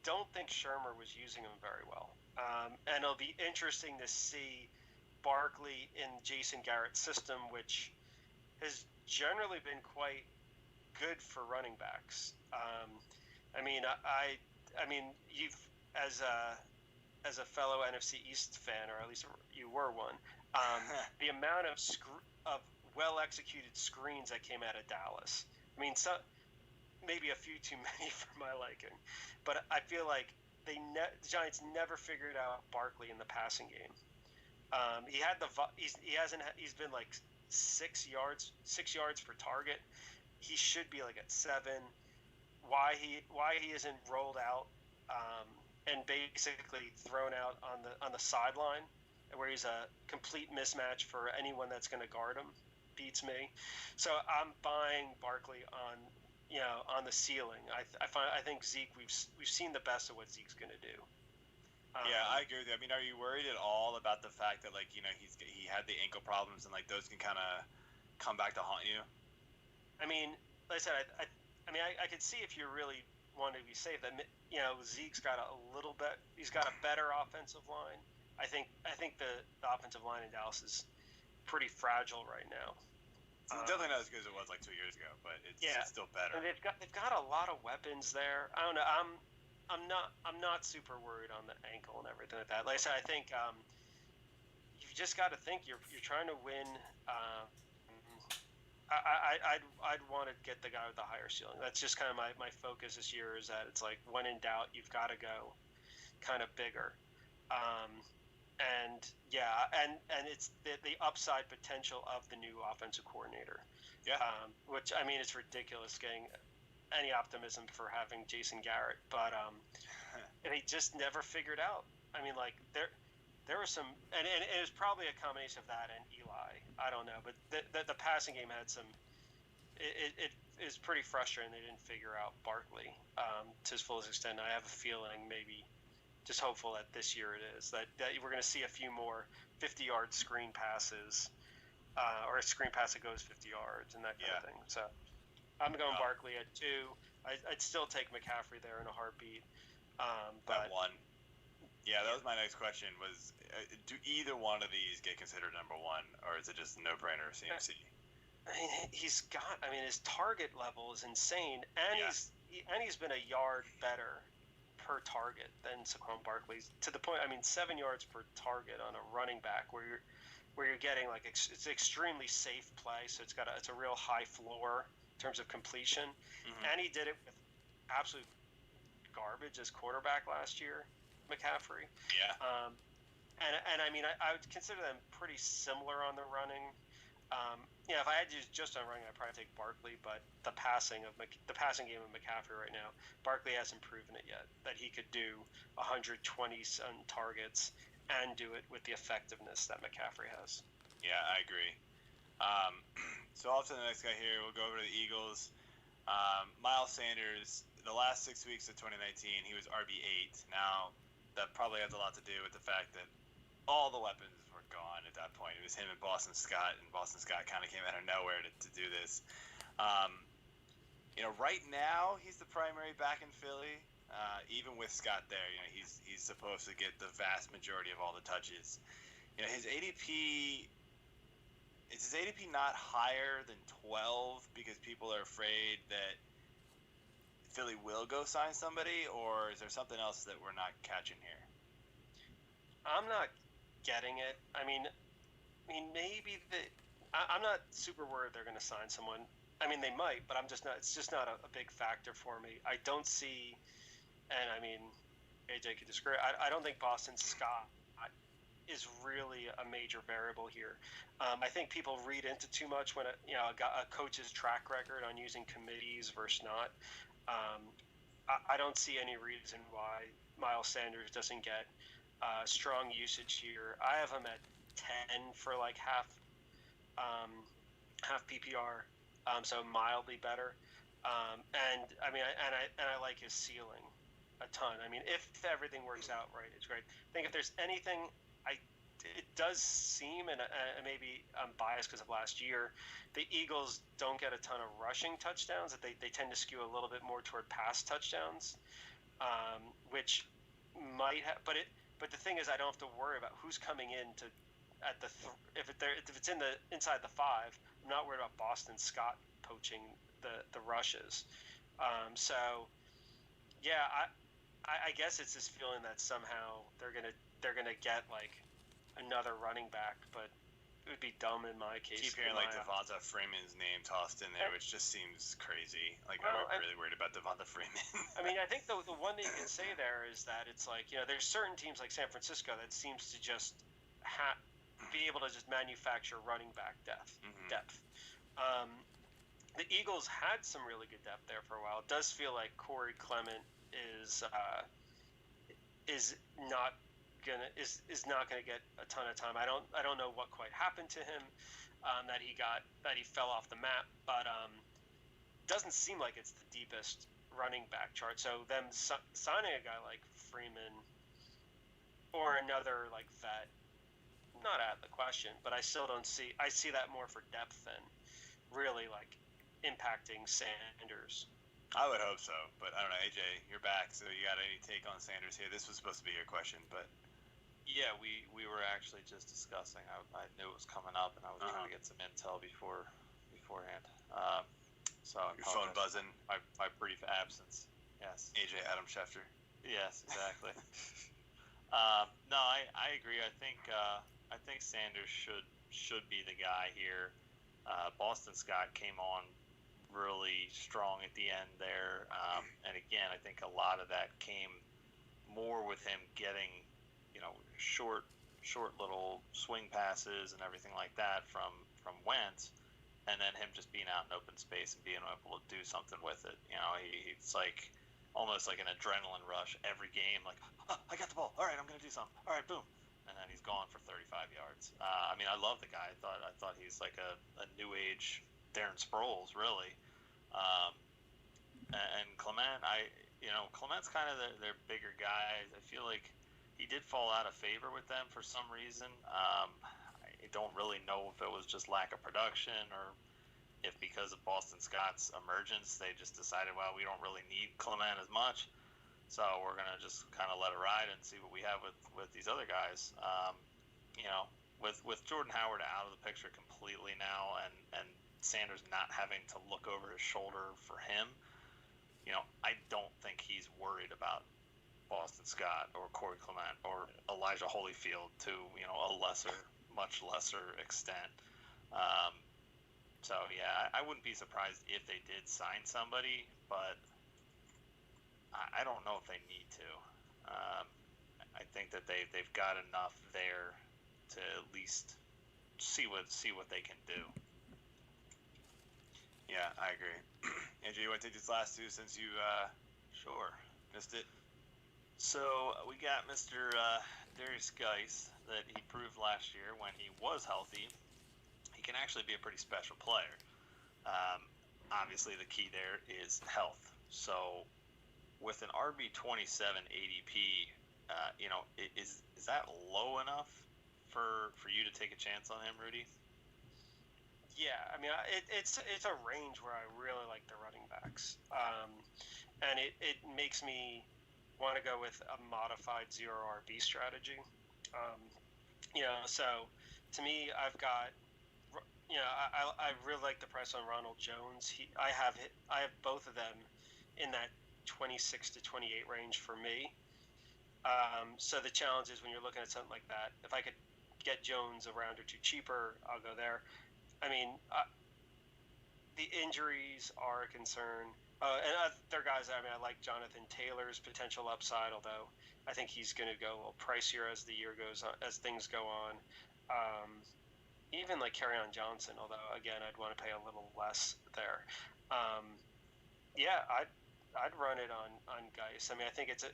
don't think Shermer was using him very well, and it'll be interesting to see Barkley in Jason Garrett's system, which has generally been quite good for running backs. You've as a fellow NFC East fan, or at least you were one, the amount of well executed screens that came out of Dallas. I mean, maybe a few too many for my liking, but I feel like the Giants never figured out Barkley in the passing game. He's been like 6 yards per target. He should be like at 7. Why he isn't rolled out and basically thrown out on the sideline, where he's a complete mismatch for anyone that's going to guard him, beats me. So I'm buying Barkley on the ceiling. I think Zeke, we've seen the best of what Zeke's going to do. Yeah, I agree with you. I mean, are you worried at all about the fact that he had the ankle problems and like those can kind of come back to haunt you? I mean, like I said, I could see if you really wanted to be safe that Zeke's got he's got a better offensive line. I think the offensive line in Dallas is pretty fragile right now. It's definitely not as good as it was like 2 years ago, but it's still better. And they've got a lot of weapons there. I don't know. I'm not super worried on the ankle and everything like that. Like I said, I think you've just got to think you're trying to win. I'd want to get the guy with the higher ceiling. That's just kind of my focus this year, is that it's like, when in doubt, you've got to go kind of bigger. And it's the upside potential of the new offensive coordinator. Yeah. Which, I mean, it's ridiculous getting any optimism for having Jason Garrett, but and he just never figured out. I mean, like there was some, and it was probably a combination of that and Eli. I don't know, but the passing game had some. It is pretty frustrating they didn't figure out Barkley to his fullest extent. I have a feeling, maybe just hopeful that this year it is, that we're going to see a few more 50-yard screen passes, or a screen pass that goes 50 yards and that kind of thing. So I'm going Barkley at 2. I'd still take McCaffrey there in a heartbeat. But 1. Yeah, that was my next question. Was do either one of these get considered number 1, or is it just a no-brainer CMC? he's got. I mean, his target level is insane, and he's been a yard better per target than Saquon Barkley, to the point. I mean, 7 yards per target on a running back, where you're getting like it's extremely safe play, so it's a real high floor in terms of completion, and he did it with absolute garbage as quarterback last year, McCaffrey. Yeah. And I mean, I would consider them pretty similar on the running. If I had to use just on running, I'd probably take Barkley. But the passing game of McCaffrey right now, Barkley hasn't proven it yet that he could do 120 some targets and do it with the effectiveness that McCaffrey has. Yeah, I agree. So off to the next guy here. We'll go over to the Eagles. Miles Sanders. The last 6 weeks of 2019, he was RB8. Now, that probably has a lot to do with the fact that all the weapons were gone at that point. It was him and Boston Scott, and Boston Scott kind of came out of nowhere to do this. Right now he's the primary back in Philly. Even with Scott there, he's supposed to get the vast majority of all the touches. His ADP. Is his ADP not higher than 12 because people are afraid that Philly will go sign somebody, or is there something else that we're not catching here? I'm not getting it. I mean, maybe I'm not super worried they're going to sign someone. I mean, they might, but I'm just not. It's just not a big factor for me. I don't see, and I mean, AJ could disagree. I don't think Boston Scott is really a major variable here. I think people read into too much when a coach's track record on using committees versus not. I don't see any reason why Miles Sanders doesn't get strong usage here. I have him at 10 for like half PPR, so mildly better. And I mean, I like his ceiling a ton. I mean, if everything works out right, it's great. I think if there's anything, it does seem, and maybe I'm biased because of last year, the Eagles don't get a ton of rushing touchdowns. That they tend to skew a little bit more toward pass touchdowns, which might have. But the thing is, I don't have to worry about who's coming in if it's inside the 5. I'm not worried about Boston Scott poaching the rushes. So yeah, I guess it's this feeling that somehow they're gonna get like another running back, but it would be dumb in my case. Keep hearing like Devonta Freeman's name tossed in there, which just seems crazy. Like, I'm really worried about Devonta Freeman. I mean, I think the one thing you can say there is that it's like, there's certain teams like San Francisco that seems to just be able to just manufacture running back depth. The Eagles had some really good depth there for a while. It does feel like Corey Clement is not gonna get a ton of time. I don't know what quite happened to him, that he fell off the map, but doesn't seem like it's the deepest running back chart. So them signing a guy like Freeman or another like vet, not out of the question, but I still don't see. I see that more for depth than really like impacting Sanders. I would hope so, but I don't know. AJ, you're back, so you got any take on Sanders here? This was supposed to be your question, but yeah, we were actually just discussing. I knew it was coming up, and I was trying to get some intel beforehand. So your phone buzzing. My brief absence. Yes. AJ Adam Schefter. Yes, exactly. No, I agree. I think Sanders should be the guy here. Boston Scott came on really strong at the end there, and again, I think a lot of that came more with him getting, short little swing passes and everything like that from Wentz, and then him just being out in open space and being able to do something with it. It's like almost like an adrenaline rush every game. Like, oh, I got the ball. All right, I'm gonna do something. All right, boom. And then he's gone for 35 yards. I mean, I love the guy. I thought he's like a new age Darren Sproles, really. And Clement, Clement's kind of their bigger guy. I feel like he did fall out of favor with them for some reason. I don't really know if it was just lack of production or if because of Boston Scott's emergence, they just decided, well, we don't really need Clement as much. So we're going to just kind of let it ride and see what we have with these other guys. With Jordan Howard out of the picture completely now and Sanders not having to look over his shoulder for him, I don't think he's worried about Boston Scott or Corey Clement or Elijah Holyfield to, a much lesser extent. So, yeah, I wouldn't be surprised if they did sign somebody, but I don't know if they need to. I think that they've got enough there to at least see what they can do. Yeah, I agree. AJ, you want to take these last two since you Sure. missed it? So we got Mr. Darius Geis that he proved last year when he was healthy. He can actually be a pretty special player. Obviously, the key there is health. So with an RB27 ADP, is that low enough for you to take a chance on him, Rudy? Yeah, I mean, it's a range where I really like the running backs, and it makes me want to go with a modified zero RB strategy. So to me, I've got, I really like the price on Ronald Jones. I have both of them in that 26 to 28 range for me. So the challenge is when you're looking at something like that, if I could get Jones a round or two cheaper, I'll go there. I mean, the injuries are a concern. And other guys, I like Jonathan Taylor's potential upside, although I think he's going to go a little pricier as the year goes on, as things go on. Even like Kerryon Johnson, although again, I'd want to pay a little less there. I'd run it on Geis. I mean, I think it's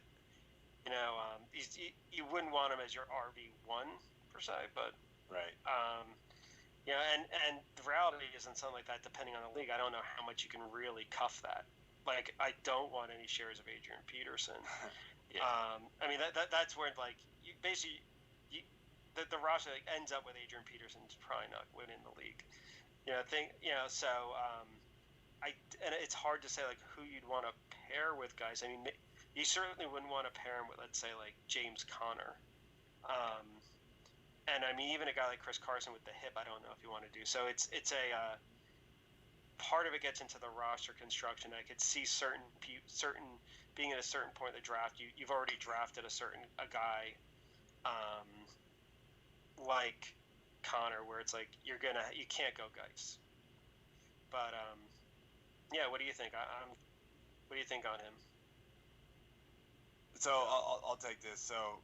you wouldn't want him as your RB1 per se, but Right. And the reality isn't something like that. Depending on the league, I don't know how much you can really cuff that. Like, I don't want any shares of Adrian Peterson. Yeah. I mean, that's where you basically the roster ends up with Adrian Peterson's probably not winning the league. So and it's hard to say like who you'd want to pair with guys. I mean, you certainly wouldn't want to pair him with, let's say, like James Conner. And I mean, even a guy like Chris Carson with the hip, I don't know if you want to do. So it's a part of it gets into the roster construction. I could see certain being at a certain point in the draft, you've already drafted a guy like Connor, where it's like you can't go Geis. But what do you think? What do you think on him? So I'll take this. So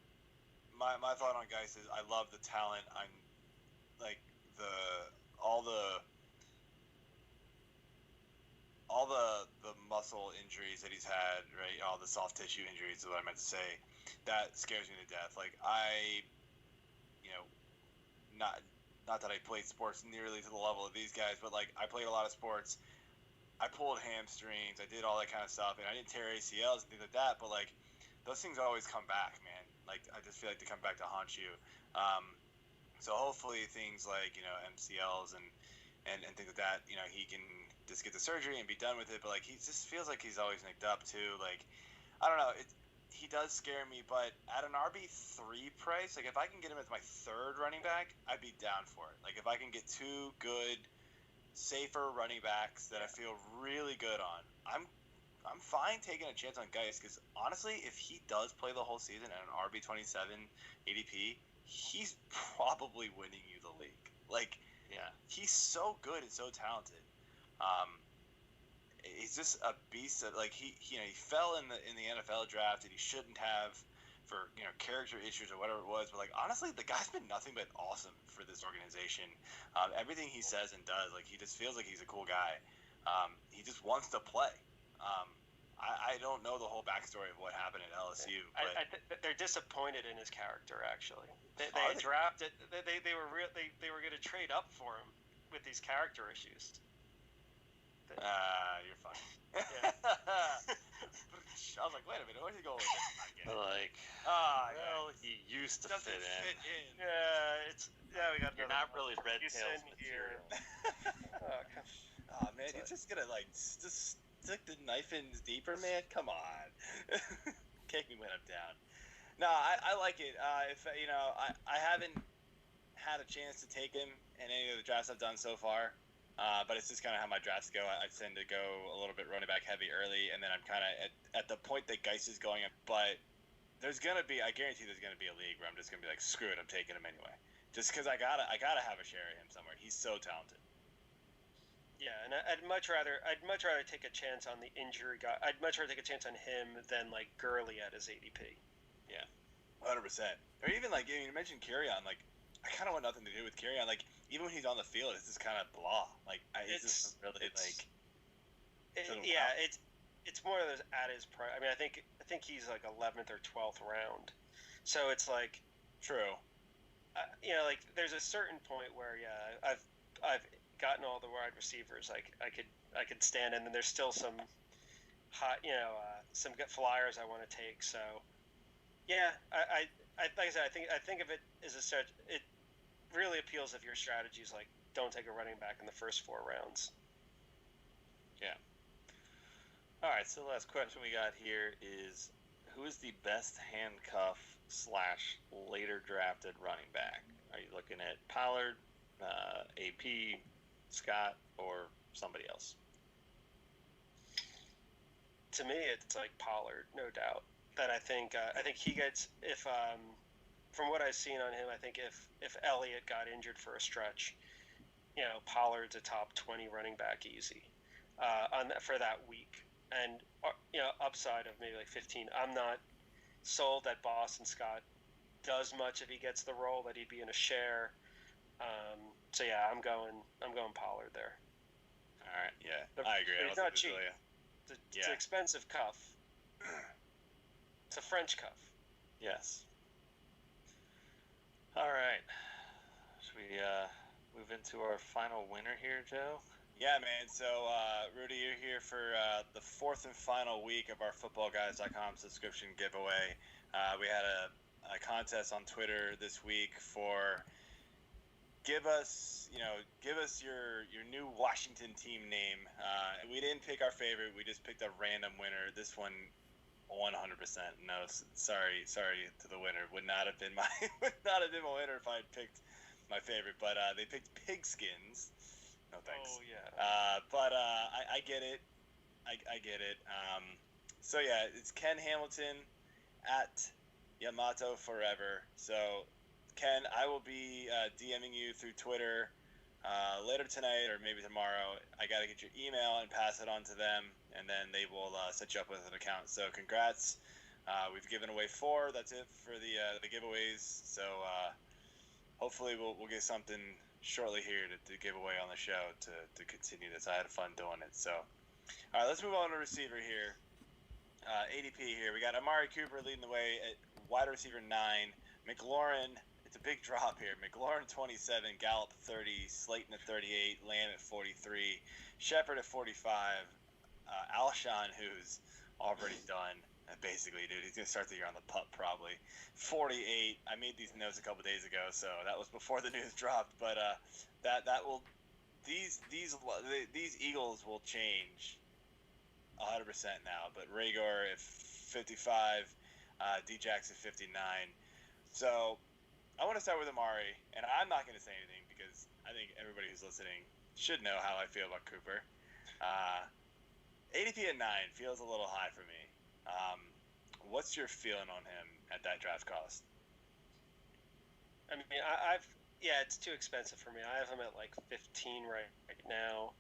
my thought on Geis is I love the talent. I'm like all the muscle injuries that he's had, right? All the soft tissue injuries is what I meant to say. That scares me to death. Like not that I played sports nearly to the level of these guys, but like I played a lot of sports. I pulled hamstrings. I did all that kind of stuff, and I didn't tear ACLs and things like that. But like those things always come back, man. Like I just feel like they come back to haunt you. So hopefully things like MCLs and things like that, he can just get the surgery and be done with it. But like he just feels like he's always nicked up too. Like I don't know. He does scare me, but at an RB3 price, like if I can get him as my third running back, I'd be down for it. Like if I can get two good, safer running backs that I feel really good on, I'm fine taking a chance on Geis because honestly, if he does play the whole season at an RB27 ADP, he's probably winning you the league. Like, yeah, he's so good and so talented. He's just a beast. That like he fell in the NFL draft and he shouldn't have for character issues or whatever it was. But like honestly, the guy's been nothing but awesome for this organization. Everything he says and does, like he just feels like he's a cool guy. He just wants to play. I don't know the whole backstory of what happened at LSU, but they're disappointed in his character. Actually, they drafted. They were going to trade up for him with these character issues. You're funny. Yeah. I was like, wait a minute, where's he going with this? He used to fit in. Yeah, we got. You're not really Red You Tails send here. material. Oh man, you're just gonna like just stick the knife in deeper, man. Come on, kick me when I'm down. No, I like it. If I haven't had a chance to take him in any of the drafts I've done so far. But it's just kind of how my drafts go. I tend to go a little bit running back heavy early, and then I'm kind of at the point that Geis is going. But I guarantee there's gonna be a league where I'm just gonna be like, screw it, I'm taking him anyway, just because I gotta have a share of him somewhere. He's so talented. Yeah, and I'd much rather take a chance on the injury guy. I'd much rather take a chance on him than like Gurley at his ADP. Yeah, 100%. Or even like you mentioned Kerryon, like I kind of want nothing to do with Kerryon. Like even when he's on the field, it's just kind of blah. Like it's just really like. It's more of those at his price. I mean, I think he's like 11th or 12th round, so it's like true. Like there's a certain point where I've gotten all the wide receivers I could stand, and then there's still some hot some good flyers I want to take. So yeah, I like I said, I think of it as a stretch. It really appeals if your strategy is like don't take a running back in the first 4 rounds. Yeah. All right, so the last question we got here is, who is the best handcuff / later drafted running back? Are you looking at Pollard, AP, Scott, or somebody else? To me, it's like Pollard, no doubt. That I think he gets, if from what I've seen on him, I think if Elliott got injured for a stretch, Pollard's a top 20 running back easy for that week. And upside of maybe like 15. I'm not sold that Boston Scott does much if he gets the role, that he'd be in a share. So yeah, I'm going Pollard there. All right, yeah, I agree. It's not cheap. It's an expensive cuff. It's a French cuff. Yes. All right. Should we move into our final winner here, Joe? Yeah, man. So, Rudy, you're here for the 4th and final week of our FootballGuys.com subscription giveaway. We had a contest on Twitter this week for give us your new Washington team name. We didn't pick our favorite. We just picked a random winner. This one, 100%. No, sorry to the winner. Would not have been my winner if I had picked my favorite. But they picked Pigskins. No thanks. Oh yeah. But I get it. I get it. So yeah, it's Ken Hamilton at Yamato Forever. So Ken, I will be DMing you through Twitter later tonight or maybe tomorrow. I got to get your email and pass it on to them, and then they will set you up with an account. So congrats. We've given away 4. That's it for the giveaways. So hopefully we'll get something shortly here to give away on the show to continue this. I had fun doing it. So, all right, let's move on to receiver here. ADP here. We got Amari Cooper leading the way at wide receiver 9. McLaurin, it's a big drop here. McLaurin 27, Gallup 30, Slayton at 38, Lamb at 43, Shepard at 45, Alshon, who's already done. Basically, dude, he's going to start the year on the pup probably. 48. I made these notes a couple days ago, so that was before the news dropped. But that will these Eagles will change 100% now. But Rhaegar at 55, D-Jax at 59. So I want to start with Amari, and I'm not going to say anything because I think everybody who's listening should know how I feel about Cooper. ADP at 9 feels a little high for me. What's your feeling on him at that draft cost? I mean, it's too expensive for me. I have him at like 15 right now.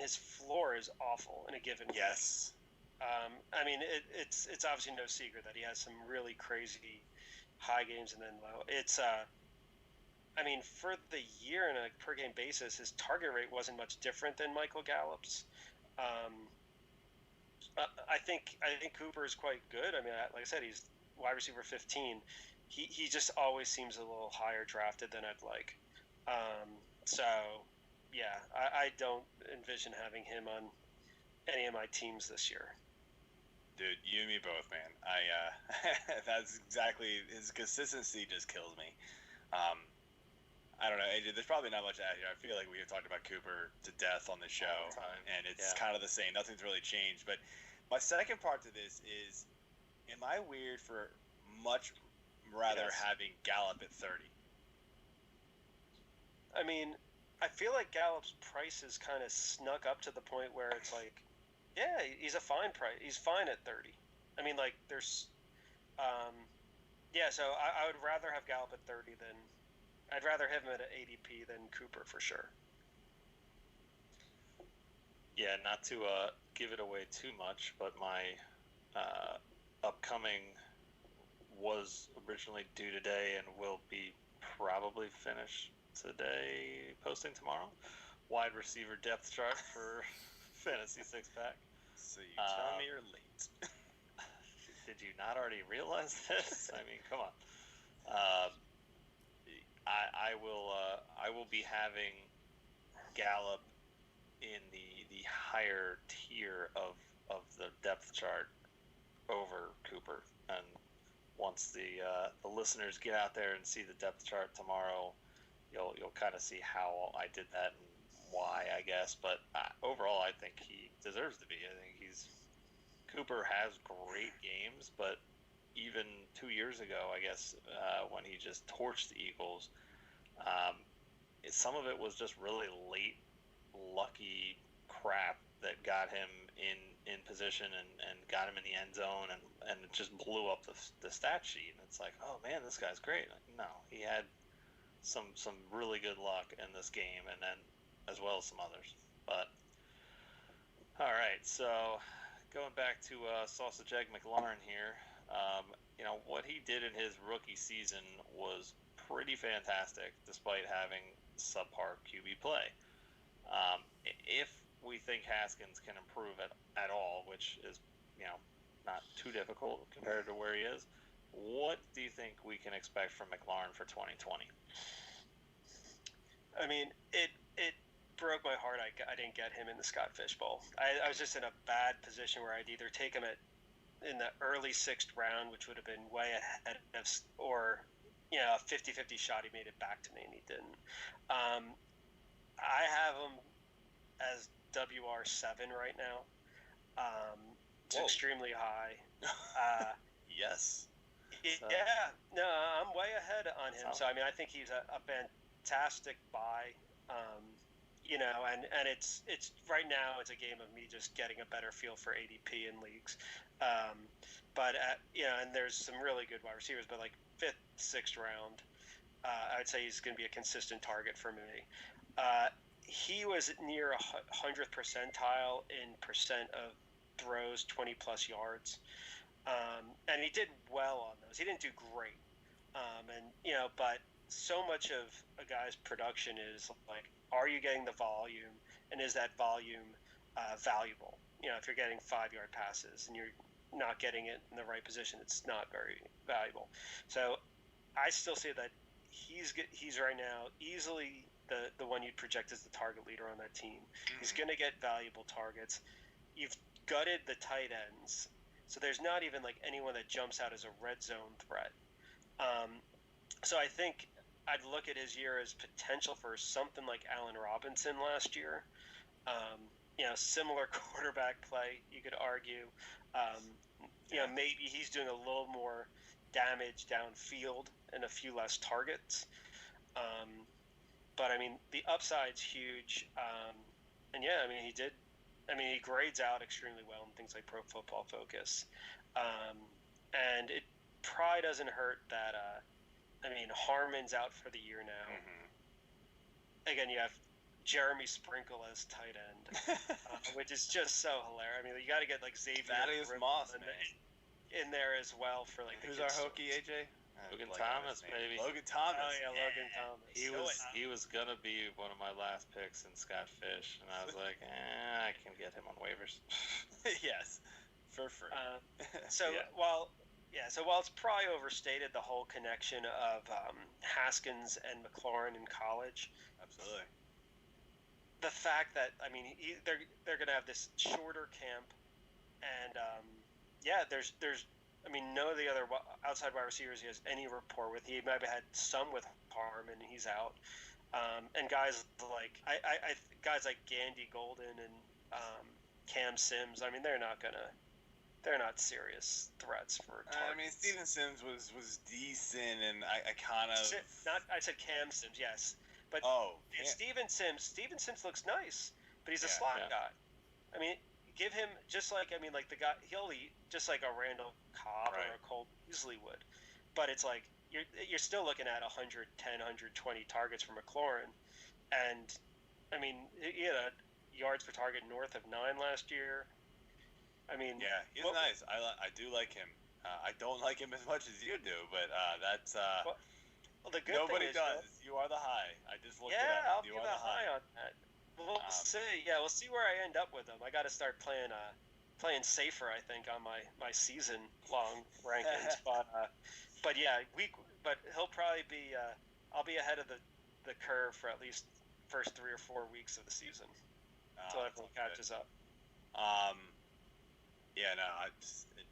His floor is awful in a given week. Yes. It's obviously no secret that he has some really crazy high games and then low. It's for the year on a per game basis, his target rate wasn't much different than Michael Gallup's. I think Cooper is quite good. I mean, like I said, he's wide receiver 15. He just always seems a little higher drafted than I'd like. I don't envision having him on any of my teams this year. Dude, you and me both, man. That's exactly, his consistency just kills me. I don't know, AJ, there's probably not much out here. I feel like we have talked about Cooper to death on the show, and it's kind of the same. Nothing's really changed. But my second part to this is, am I weird for much rather having Gallup at 30? I mean, I feel like Gallup's price is kind of snuck up to the point where it's like, yeah, he's a fine price. He's fine at 30. I mean, like, there's, yeah. So I would rather have Gallup at 30 than I'd rather have him at an ADP than Cooper for sure. Yeah, not to give it away too much, but my upcoming was originally due today and will be probably finished today, posting tomorrow. Wide receiver depth chart for Fantasy Six Pack. So you tell me you're late. Did you not already realize this? I mean, come on. I will be having Gallup in the higher tier of the depth chart over Cooper, and once the listeners get out there and see the depth chart tomorrow, you'll kind of see how I did that and why, I guess. But overall, I think he deserves to be. I think Cooper has great games, but even 2 years ago, I guess, when he just torched the Eagles, some of it was just really late, lucky crap that got him in position and got him in the end zone, and it just blew up the stat sheet. And it's like, oh man, this guy's great. No, he had some really good luck in this game, and then as well as some others. But all right, so going back to Sausage Egg McLaurin here, what he did in his rookie season was pretty fantastic, despite having subpar QB play. If we think Haskins can improve at all, which is not too difficult compared to where he is, what do you think we can expect from McLaurin for 2020? I mean, it broke my heart. I didn't get him in the Scott Fish Bowl. I was just in a bad position where I'd either take him in the early 6th round, which would have been way ahead of, or a 50-50 shot he made it back to me, and he didn't. I have him as WR7 right now. It's extremely high. Yes. Yeah, no, I'm way ahead on him. So I mean, I think he's a fantastic buy. And it's right now it's a game of me just getting a better feel for ADP in leagues. And there's some really good wide receivers, but like 5th, 6th round, I'd say he's going to be a consistent target for me. He was near 100th percentile in percent of throws 20 plus yards, and he did well on those. He didn't do great, but so much of a guy's production is like, are you getting the volume, and is that volume valuable? If you're getting 5-yard passes and you're not getting it in the right position, it's not very valuable. So I still say that he's right now easily the one you'd project as the target leader on that team. Mm-hmm. He's going to get valuable targets. You've gutted the tight ends, so there's not even like anyone that jumps out as a red zone threat. So I think I'd look at his year as potential for something like Allen Robinson last year. Similar quarterback play, you could argue. Maybe he's doing a little more damage downfield and a few less targets. But I mean, the upside's huge. He grades out extremely well in things like Pro Football Focus. And it probably doesn't hurt that, Harmon's out for the year now. Mm-hmm. Again, you have Jeremy Sprinkle as tight end, which is just so hilarious. I mean, you got to get like Xavier Moss in there as well for like. Who's our Hokie, AJ? Logan Thomas, maybe. Logan Thomas. Oh yeah, Logan Thomas. He was gonna be one of my last picks in Scott Fish, and I was like, I can get him on waivers. Yes, for free. While it's probably overstated the whole connection of Haskins and McLaurin in college. Absolutely. The fact that they're gonna have this shorter camp, and there's none of the other outside wide receivers he has any rapport with. He might have had some with Harmon, he's out. And guys like guys like Gandy Golden and Cam Sims. I mean, they're not serious threats for targets. Steven Sims was decent, and I kind of I said Cam Sims, yes. But Steven Sims looks nice, but he's a slot guy. I mean, give him like the guy he'll eat just like a Randall Cobb or a Cole Beasley would, but it's like you're still looking at 110, 120 targets for McLaurin, and I mean he had a yards per target north of 9 last year. I mean, yeah, he's nice. I do like him. I don't like him as much as you do, but that's well, the good nobody thing is, does. You are the high. I just looked it up. I'll You give are a the high on that. We'll see. Yeah, we'll see where I end up with him. I got to start playing safer, I think, on my season long rankings. But yeah, but he'll probably be. I'll be ahead of the curve for at least first 3 or 4 weeks of the season until everyone catches up. Yeah, no, it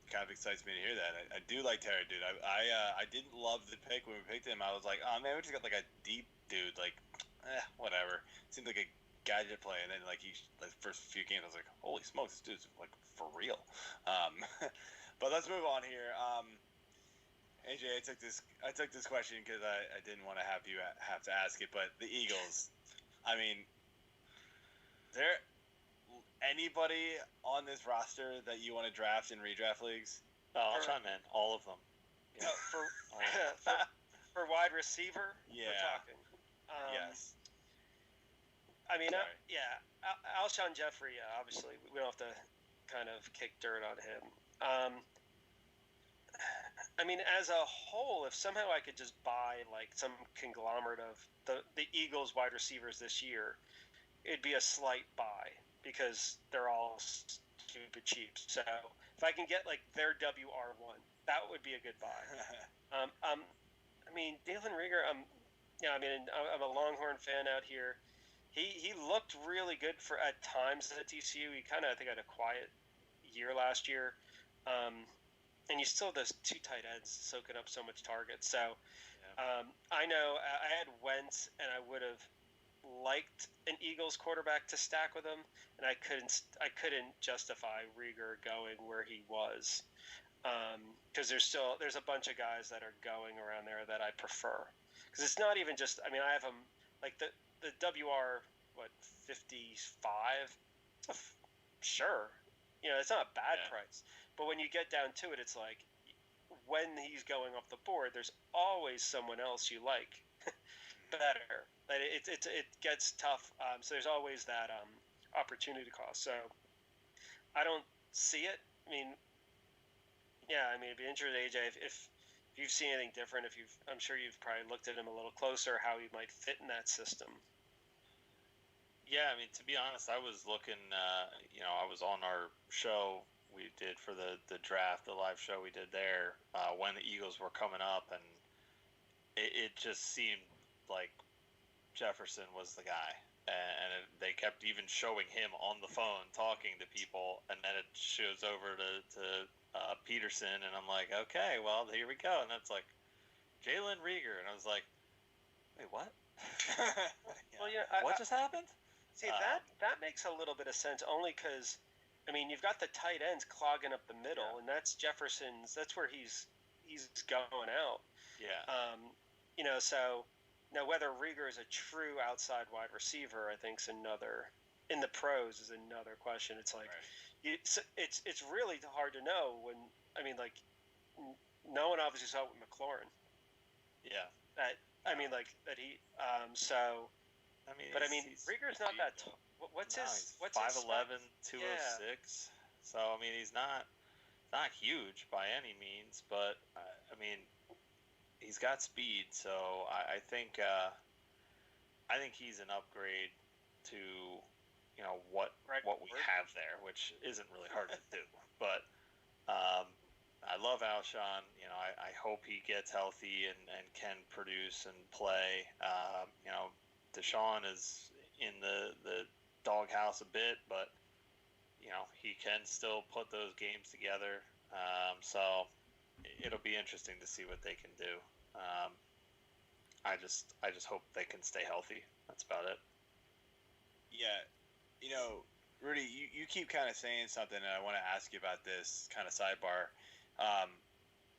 kind of excites me to hear that. I do like Terry, dude. I didn't love the pick when we picked him. I was like, oh man, we just got like a deep dude. Like, whatever. Seemed like a gadget play, and then like the first few games, I was like, holy smokes, this dude's like for real. But let's move on here. AJ, I took this question because I didn't want to have you have to ask it, but the Eagles. I mean, there anybody on this roster that you want to draft in redraft leagues? I'll chime in. All of them. Yeah. For wide receiver, we're talking. Yes. I mean, Alshon Jeffrey, obviously, we don't have to kind of kick dirt on him. I mean, as a whole, if somehow I could just buy like some conglomerate of the Eagles wide receivers this year, it'd be a slight buy because they're all stupid cheap. So if I can get like their WR1, that would be a good buy. I mean, Dalen Rieger, I'm a Longhorn fan out here. He looked really good at times at TCU. He kind of, I think, had a quiet year last year. And you still have those 2 tight ends soaking up so much targets. So I know I had Wentz, and I would have liked an Eagles quarterback to stack with him, and I couldn't justify Rieger going where he was because there's a bunch of guys that are going around there that I prefer. Because it's not even just, I mean, I have them like the WR 55. Sure, it's not a bad price, but when you get down to it, it's like when he's going off the board, there's always someone else you like better. Like it gets tough. So there's always that opportunity cost. So I don't see it. I mean, it'd be interesting, AJ, if you've seen anything different. I'm sure you've probably looked at him a little closer, how he might fit in that system. Yeah, I mean, to be honest, I was looking. I was on our show we did for the draft, the live show we did there when the Eagles were coming up, and it just seemed like Jefferson was the guy, and they kept even showing him on the phone talking to people, and then it shows over to Peterson, and I'm like, okay, well, here we go, and that's like Jalen Rieger, and I was like, wait, what? Well, yeah, what just happened? See, that makes a little bit of sense, only because, I mean, you've got the tight ends clogging up the middle, and that's Jefferson's. That's where he's going out. Yeah. So now whether Rieger is a true outside wide receiver, I think, in the pros is another question. It's like, it's really hard to know when. I mean, like, no one obviously saw it with McLaurin. Yeah. That he. So. I mean, Rieger's not that tall. What's his 5'11", 206. So I mean, he's not huge by any means, but I mean, he's got speed. So I think he's an upgrade to what we have there, which isn't really hard to do. But I love Alshon. I hope he gets healthy and can produce and play. Deshaun is in the doghouse a bit, but he can still put those games together. So it'll be interesting to see what they can do. I just hope they can stay healthy. That's about it. Yeah, Rudy, you keep kind of saying something, and I want to ask you about this kind of sidebar.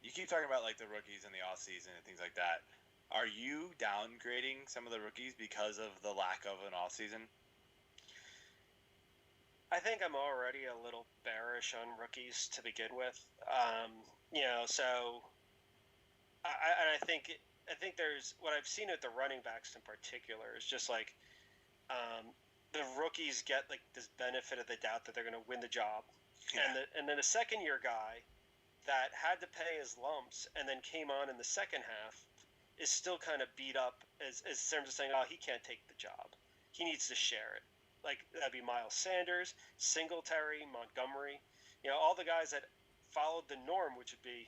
You keep talking about like the rookies in the off season and things like that. Are you downgrading some of the rookies because of the lack of an offseason? I think I'm already a little bearish on rookies to begin with. So I think there's what I've seen with the running backs in particular is just like the rookies get like this benefit of the doubt that they're going to win the job, and then a second year guy that had to pay his lumps and then came on in the second half is still kind of beat up as terms of saying, oh, he can't take the job, he needs to share it. Like that'd be Miles Sanders, Singletary, Montgomery, all the guys that followed the norm, which would be,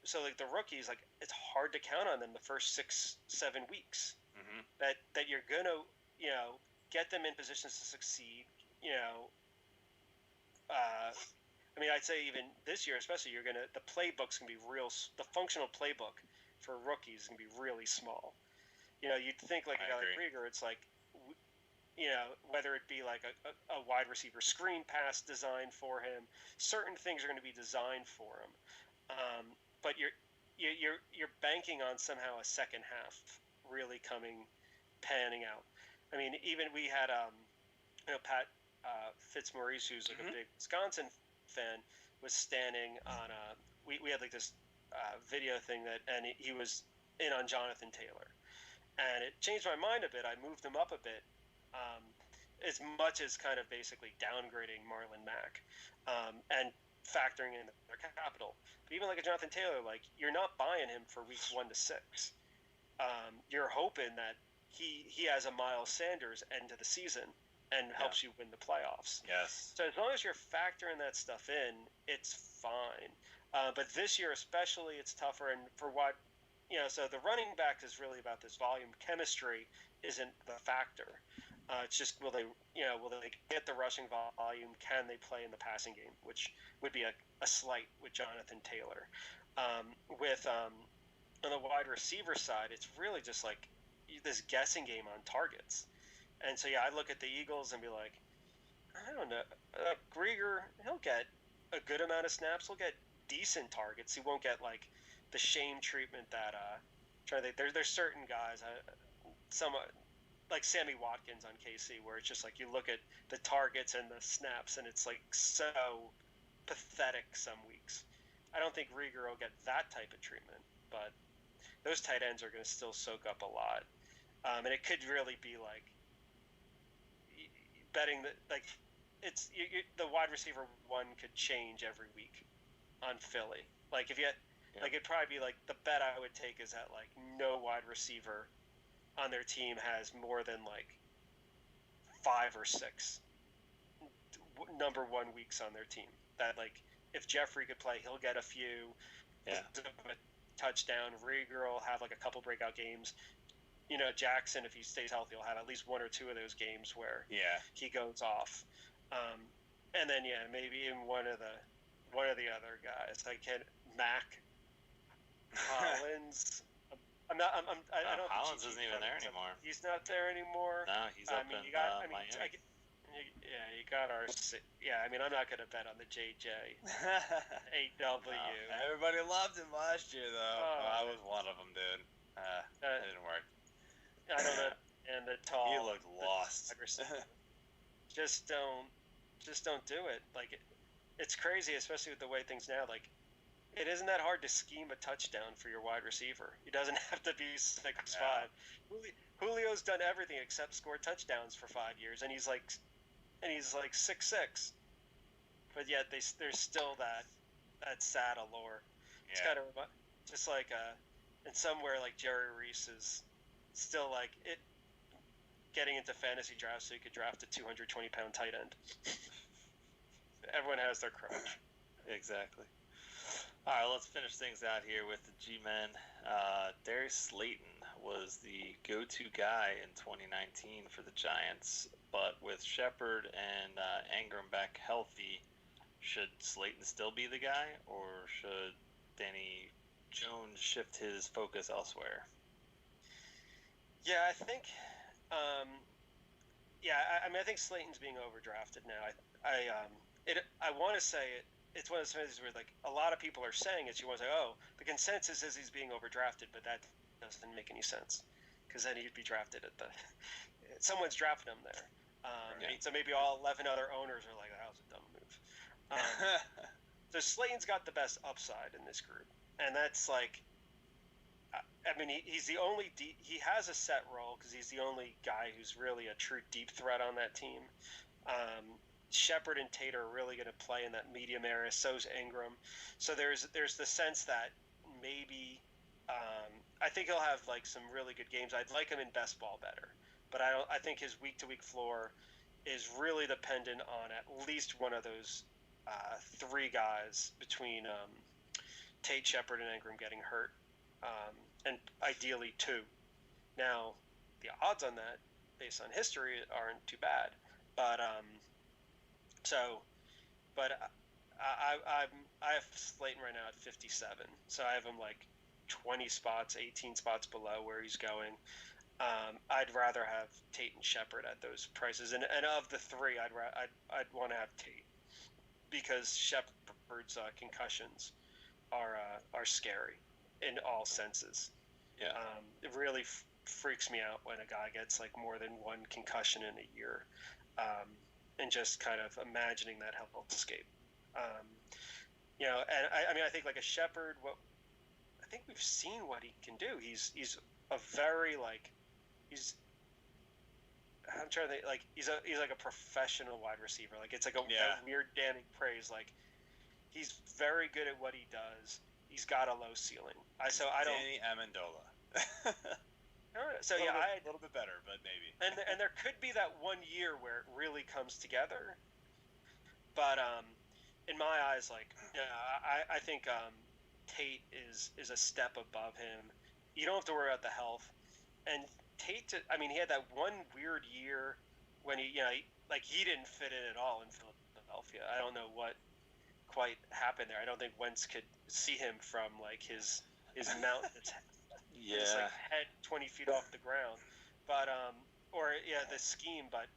so like the rookies, like it's hard to count on them the first 6-7 weeks. Mm-hmm. That you're gonna, get them in positions to succeed. I'd say even this year, especially, the playbook's gonna be the functional playbook for rookies is gonna be really small. You'd think like a guy like Rieger, it's like, whether it be like a wide receiver screen pass designed for him, certain things are going to be designed for him. But you're banking on somehow a second half really panning out. I mean, even we had Pat Fitzmaurice, who's like a big Wisconsin fan, was standing on we had like this video thing and he was in on Jonathan Taylor, and it changed my mind a bit. I moved him up a bit. As much as kind of basically downgrading Marlon Mack and factoring in their capital. But even like a Jonathan Taylor, like you're not buying him for weeks 1 to 6. You're hoping that he has a Miles Sanders end of the season and helps you win the playoffs. Yes. So as long as you're factoring that stuff in, it's fine. But this year especially, it's tougher. And for what, so the running back is really about this volume. Chemistry isn't the factor. It's just will they get the rushing volume? Can they play in the passing game? Which would be a slight with Jonathan Taylor. On the wide receiver side, it's really just like this guessing game on targets. And so I look at the Eagles and be like, I don't know, Grieger, he'll get a good amount of snaps. He'll get decent targets. He won't get like the shame treatment that there's certain guys, like Sammy Watkins on KC, where it's just like you look at the targets and the snaps and it's like so pathetic some weeks. I don't think Rieger will get that type of treatment, but those tight ends are going to still soak up a lot. And it could really be like betting that like the wide receiver one could change every week on Philly. Like if you had, like it'd probably be like the bet I would take is that like no wide receiver on their team has more than like 5 or 6 number 1 weeks on their team. That like if Jeffrey could play, he'll get a few. A touchdown. Rieger will have like a couple breakout games. Jackson, if he stays healthy, will have at least 1 or 2 of those games where he goes off. And then maybe even one of the other guys. Mac Collins. I don't. Hollins isn't even there anymore. He's not there anymore. No, he's up in Miami. You got our. I'm not going to bet on the JJ 8W. No, everybody loved him last year, though. I was one of them, dude. It didn't work. I don't know. And the tall. He looked lost. Just don't do it. Like it's crazy, especially with the way things now. Like. It isn't that hard to scheme a touchdown for your wide receiver. He doesn't have to be 6'5". Julio's done everything except score touchdowns for 5 years, and he's like 6'6". But yet there's still that sad allure. It's kind of just like and somewhere like Jerry Reese is still like it getting into fantasy drafts so you could draft a 220-pound tight end. Everyone has their crutch. Exactly. All right, let's finish things out here with the G-Men. Darius Slayton was the go-to guy in 2019 for the Giants, but with Shepard and Ingram back healthy, should Slayton still be the guy, or should Danny Jones shift his focus elsewhere? Yeah, I think. I think Slayton's being overdrafted now. I want to say it it's one of those things where like a lot of people are saying it. You want to say, oh, the consensus is he's being overdrafted, but that doesn't make any sense because then he'd be drafted at the someone's drafting him there. So maybe all 11 other owners are like, that was a dumb move. So Slayton's got the best upside in this group, and that's like, I mean, he's the only he has a set role because he's the only guy who's really a true deep threat on that team. Shepard and Tate are really going to play in that medium area. So's Ingram. So there's the sense that maybe I think he'll have like some really good games. I'd like him in best ball better, but I think his week to week floor is really dependent on at least one of those three guys between Tate, Shepard, and Ingram getting hurt, and ideally two. Now the odds on that, based on history, aren't too bad, but I have Slayton right now at 57, so I have him like 20 spots, 18 spots below where he's going. I'd rather have Tate and Shepard at those prices, and of the three, I'd want to have Tate because Shepard's concussions are scary in all senses. Yeah, it really freaks me out when a guy gets like more than one concussion in a year. And just kind of imagining that hellscape. And I mean, I think like a Shepard, I think we've seen what he can do. He's a very I'm trying to think, like he's like a professional wide receiver. Like it's like a weird damning praise. Like he's very good at what he does. He's got a low ceiling. Danny Amendola. So a little bit better, but maybe. And there could be that 1 year where it really comes together. But in my eyes, I think Tate is a step above him. You don't have to worry about the health. And Tate, I mean, he had that one weird year when he didn't fit in at all in Philadelphia. I don't know what quite happened there. I don't think Wentz could see him from like his mountain. His like head 20 feet off the ground, but the scheme. But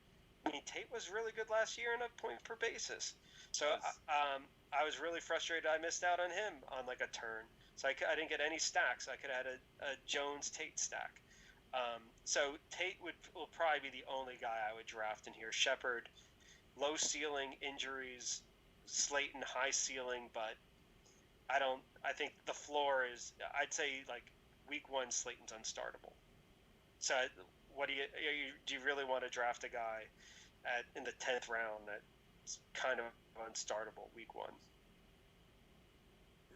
I mean, Tate was really good last year on a point per basis. So I was really frustrated. I missed out on him on like a turn. So I didn't get any stacks. I could have had a Jones Tate stack. So Tate will probably be the only guy I would draft in here. Shepard, low ceiling, injuries. Slayton, high ceiling, but I think the floor is. I'd say like. Week 1, Slayton's unstartable. So, what do you really want to draft a guy in the 10th round that's kind of unstartable week 1?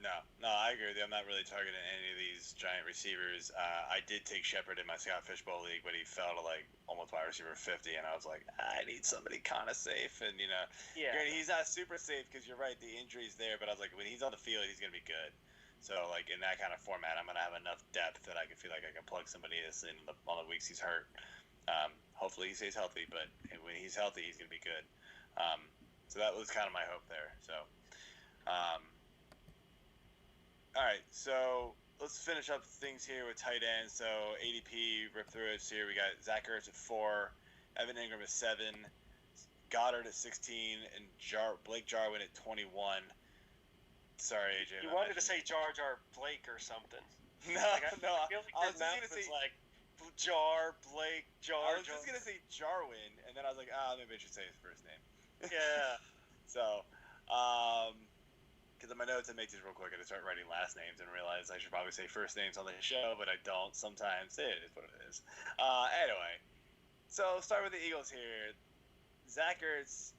No, I agree with you. I'm not really targeting any of these giant receivers. I did take Shepard in my Scott Fishbowl league, but he fell to like almost wide receiver 50, and I was like, I need somebody kind of safe. And he's not super safe because you're right, the injury's there. But I was like, when he's on the field, he's gonna be good. So, like, in that kind of format, I'm going to have enough depth that I can feel like I can plug somebody in on the weeks he's hurt. Hopefully he stays healthy, but when he's healthy, he's going to be good. So that was kind of my hope there. So, all right. So let's finish up things here with tight ends. So ADP, rip through us here. We got Zach Ertz at 4, Evan Ingram at 7, Goddard at 16, and Blake Jarwin at 21. Sorry, AJ. You wanted to say Jar Jar Blake or something. No. I feel like I was just going to say like Jar Blake Jar. I was just going to say Jarwin, and then I was like, maybe I should say his first name. Yeah. So, because in my notes I make these real quick, I just start writing last names and realize I should probably say first names on the show, but I don't. Sometimes it is what it is. Anyway, so start with the Eagles here. Zach Ertz,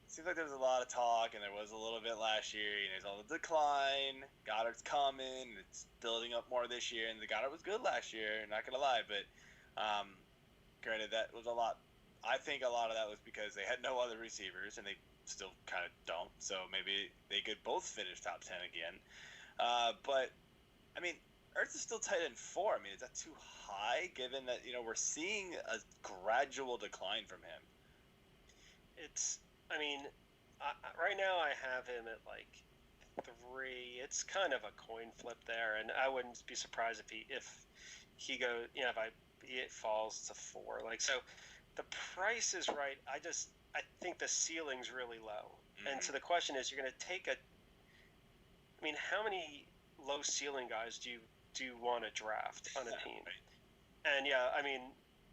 seems like there's a lot of talk, and there was a little bit last year. There's all the decline. Goddard's coming. It's building up more this year, and the Goddard was good last year. Not gonna lie, but granted, that was a lot. I think a lot of that was because they had no other receivers, and they still kind of don't. So maybe they could both finish top 10 again. But I mean, Ertz is still tight end 4. I mean, is that too high? Given that we're seeing a gradual decline from him. Right now I have him at like 3. It's kind of a coin flip there, and I wouldn't be surprised if he goes, it falls to 4. Like, so the price is right. I think the ceiling's really low. And so the question is, you're going to take how many low ceiling guys do you want to draft on a team? Right. And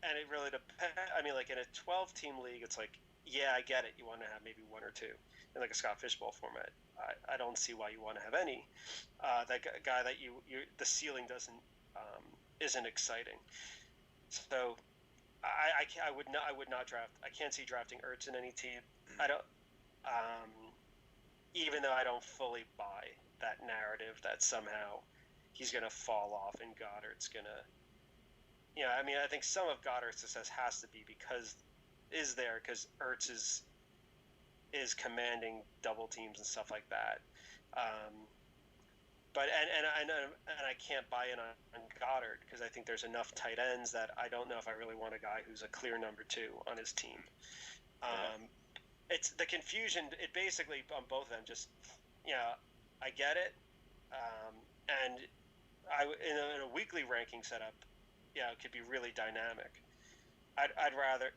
and it really depends. Like in a 12-team league, it's like, yeah, I get it. You want to have maybe one or two in like a Scott Fishbowl format. I don't see why you want to have any. That guy that you the ceiling isn't exciting. So I would not draft. I can't see drafting Ertz in any team. I don't. Even though I don't fully buy that narrative that somehow he's going to fall off and Goddard's going to. I think some of Goddard's success has to be because Ertz is commanding double teams and stuff like that. But I can't buy in on Goddard because I think there's enough tight ends that I don't know if I really want a guy who's a clear number 2 on his team. It's the confusion. It basically on both of them. Just I get it, and in a weekly ranking setup, it could be really dynamic. I'd rather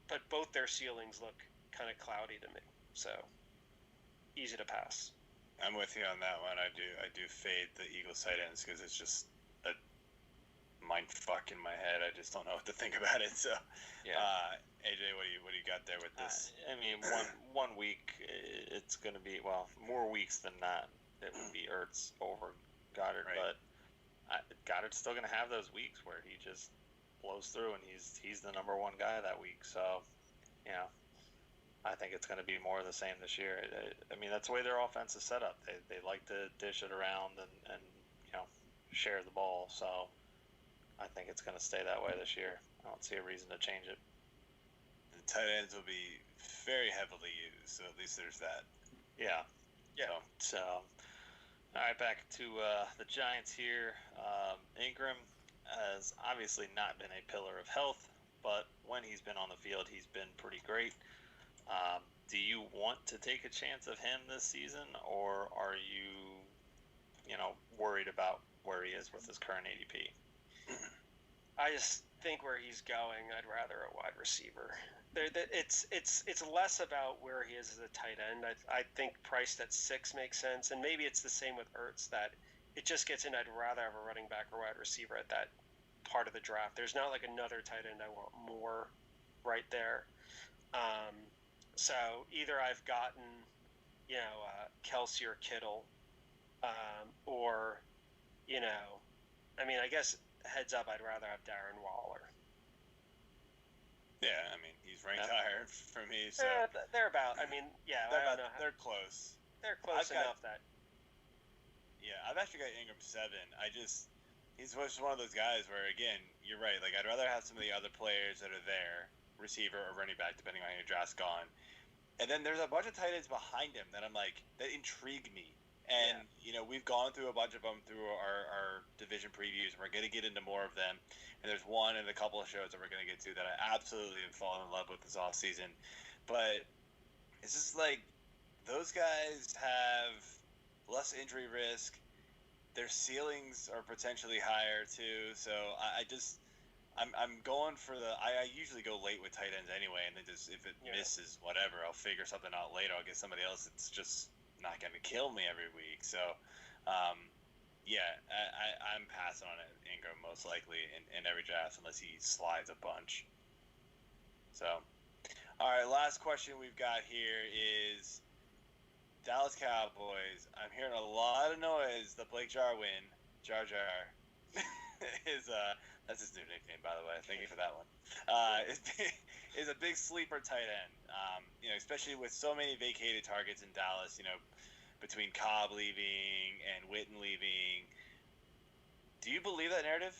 but both their ceilings look kind of cloudy to me, so easy to pass. I'm with you on that one. I do fade the Eagles tight ends because it's just a mind fuck in my head. I just don't know what to think about it. So, AJ, what do you got there with this? One week it's going to be more weeks than not. It would be Ertz over Goddard, right. But Goddard's still going to have those weeks where he just blows through and he's the number 1 guy that week. So, I think it's going to be more of the same this year. That's the way their offense is set up. They like to dish it around and share the ball. So I think it's going to stay that way this year. I don't see a reason to change it. The tight ends will be very heavily used, so at least there's that. Yeah. So all right, back to the Giants here. Ingram has obviously not been a pillar of health, but when he's been on the field, he's been pretty great. Do you want to take a chance of him this season, or are you, worried about where he is with his current ADP? I just think where he's going, I'd rather a wide receiver. It's less about where he is as a tight end. I think priced at 6 makes sense, and maybe it's the same with Ertz that it just gets in. I'd rather have a running back or wide receiver at that part of the draft. There's not like another tight end I want more right there. So either I've gotten, Kelsey or Kittle, or, I guess heads up, I'd rather have Darren Waller. Yeah, he's ranked higher for me. So they're about. I don't know. They're close. They're close enough that. Yeah, I've actually got Ingram 7. He's just one of those guys where, again, you're right. Like, I'd rather have some of the other players that are there, receiver or running back, depending on how your draft's gone. And then there's a bunch of tight ends behind him that I'm like, that intrigue me. And, we've gone through a bunch of them through our division previews. We're going to get into more of them. And there's one in a couple of shows that we're going to get to that I absolutely have fallen in love with this offseason. But it's just like those guys have less injury risk. Their ceilings are potentially higher, too. So I'm going for I usually go late with tight ends anyway. And then just if it misses, whatever, I'll figure something out later. I'll get somebody else that's just not going to kill me every week. So, I'm passing on it, Ingram most likely in every draft unless he slides a bunch. So, all right, last question we've got here is Dallas Cowboys. I'm hearing a lot of noise. The Blake Jarwin, Jar Jar, that's his new nickname, by the way. Thank you for that one. Is a big sleeper tight end. Especially with so many vacated targets in Dallas. Between Cobb leaving and Witten leaving. Do you believe that narrative?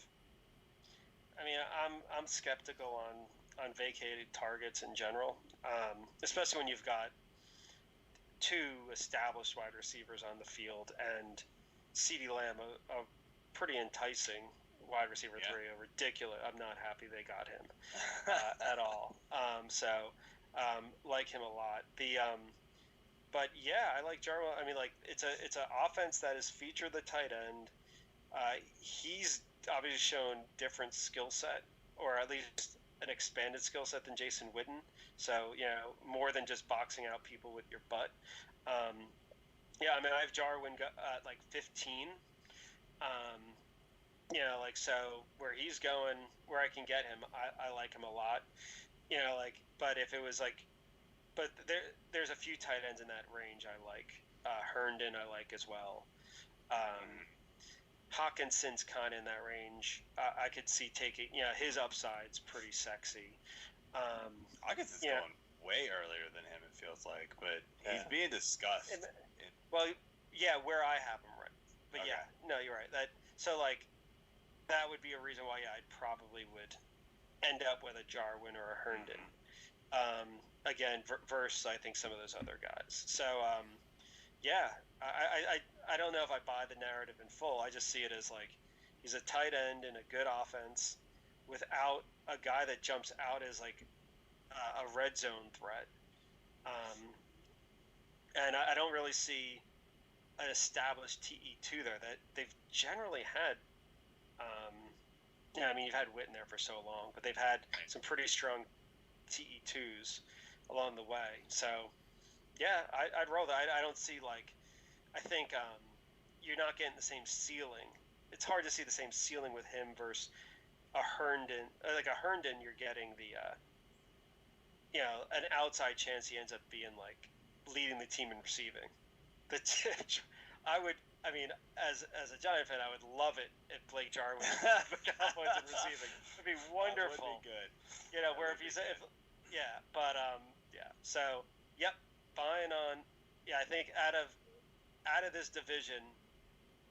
I'm skeptical on vacated targets in general, especially when you've got 2 established wide receivers on the field and CeeDee Lamb, a pretty enticing wide receiver 3, a ridiculous. I'm not happy they got him at all. Like him a lot. But I like Jarwin. It's an offense that has featured the tight end. He's obviously shown different skill set, or at least an expanded skill set than Jason Witten. So, more than just boxing out people with your butt. Yeah, I mean, I have Jarwin at like 15. So where he's going, where I can get him, I like him a lot. But if it was like, but there's a few tight ends in that range I like. Herndon I like as well. Hawkinson's kind of in that range. I could see taking, his upside's pretty sexy. Hawkinson's going way earlier than him, it feels like, but he's being discussed. Where I have him right. But okay. no, you're right. That would be a reason why I probably would end up with a Jarwin or a Herndon. Again, versus I think some of those other guys. So I don't know if I buy the narrative in full. I just see it as like he's a tight end in a good offense without a guy that jumps out as like a red zone threat. And I don't really see an established TE2 there. That they've generally had. You've had Witten there for so long, but they've had some pretty strong TE2s along the way. So, I'd roll that. I don't see I think you're not getting the same ceiling. It's hard to see the same ceiling with him versus a Herndon. Like a Herndon, you're getting the, an outside chance he ends up being leading the team in receiving. As a Giant fan, I would love it if Blake Jarwin got points in receiving. It'd be wonderful. That would be good. So, buying on. I think out of this division,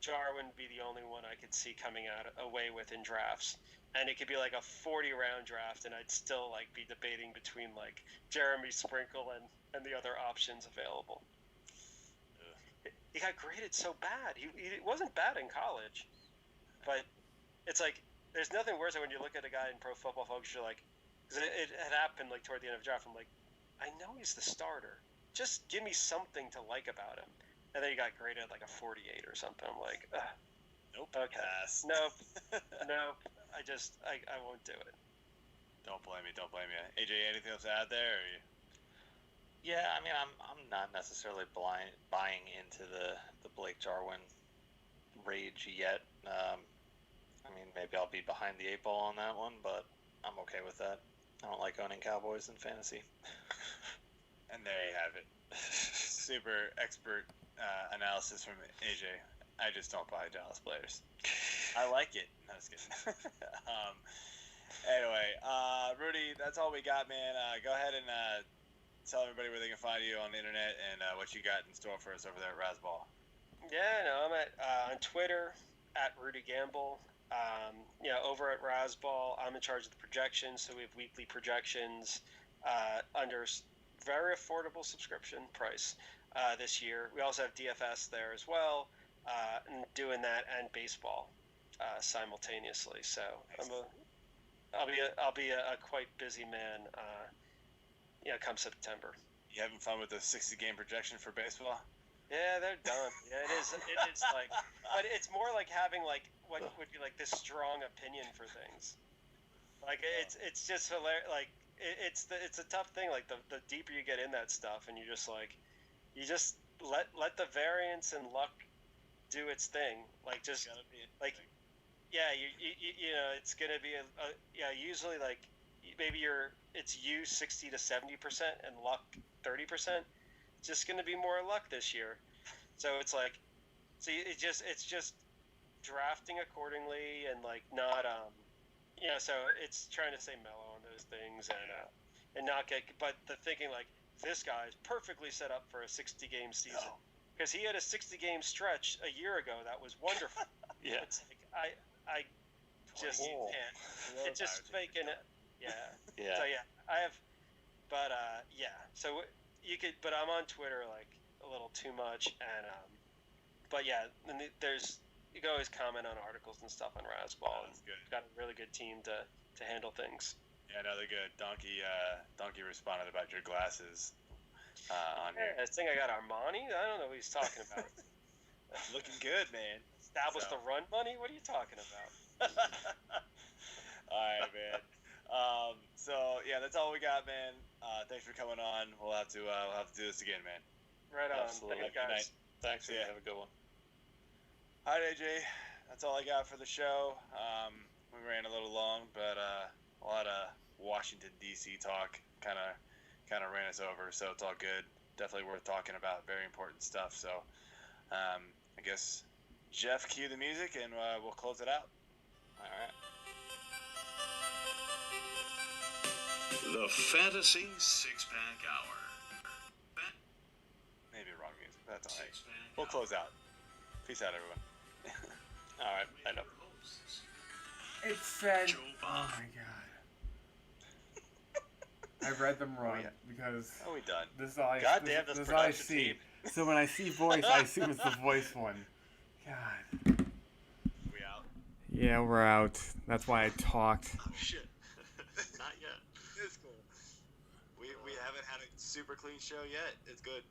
Jarwin would be the only one I could see coming away with in drafts. And it could be like a 40-round draft, and I'd still be debating between Jeremy Sprinkle and the other options available. He got graded so bad. He wasn't bad in college, but it's there's nothing worse than when you look at a guy in Pro Football Focus, you're because it had happened toward the end of the draft. I'm I know he's the starter. Just give me something to like about him. And then he got graded at a 48 or something. I'm ugh. Nope. Okay. Pass. Nope. I won't do it. Don't blame me. AJ, anything else to add there? Yeah, I'm not necessarily buying into the Blake Jarwin rage yet. Maybe I'll be behind the 8 ball on that one, but I'm okay with that. I don't like owning Cowboys in fantasy. And there you have it. Super expert analysis from AJ. I just don't buy Dallas players. I like it. No, just kidding. Anyway, Rudy, that's all we got, man. Go ahead and tell everybody where they can find you on the internet and what you got in store for us over there at Rasball. I'm at on Twitter at Rudy Gamble. Over at Rasball, I'm in charge of the projections, so we have weekly projections under very affordable subscription price this year. We also have DFS there as well, and doing that and baseball simultaneously. So I'll be a quite busy man. Come September. You having fun with the 60-game projection for baseball? Yeah, they're done. Yeah, it is. It's but it's more having what would be this strong opinion for things. It's just hilarious. It's a tough thing. The deeper you get in that stuff, and you just let the variance and luck do its thing. It's gonna be usually maybe it's you 60 to 70% and luck 30%. It's just gonna be more luck this year. So it's it's just drafting accordingly and not so it's trying to stay mellow on those things and not get, but the thinking this guy is perfectly set up for a 60-game season because he had a 60-game stretch a year ago that was wonderful. Yeah, it's I just can't. It's just making it. Yeah. So I have, but so you could, but I'm on Twitter a little too much, and but and you can always comment on articles and stuff on Rasball. That's good. Got a really good team to handle things. Yeah, no, they're good. Donkey responded about your glasses on here. I think I got Armani. I don't know what he's talking about. Looking good, man. Establish the run money? What are you talking about? All right, man. So yeah, that's all we got, man. Thanks for coming on. We'll have to do this again, man. Right on. Absolutely. Thank you, guys. Thanks. Yeah. Have a good one. All right, AJ. That's all I got for the show. We ran a little long, but a lot of Washington D.C. talk kind of ran us over, so it's all good. Definitely worth talking about. Very important stuff. So I guess Jeff, cue the music, and we'll close it out. All right. The Fantasy Six-Pack Hour. Maybe wrong music. That's all right. Six-Pack We'll Hour. close out. Peace out, everyone. All right. I know. It said, Joe oh Bond. my god. I read them wrong yeah. because Are we done? this is all I, Goddamn, this this is all I production see. team. So when I see voice, I assume it's the voice one. God. We out? Yeah, we're out. That's why I talked. Oh, shit. Not yet. It's cool. We haven't had a super clean show yet. It's good.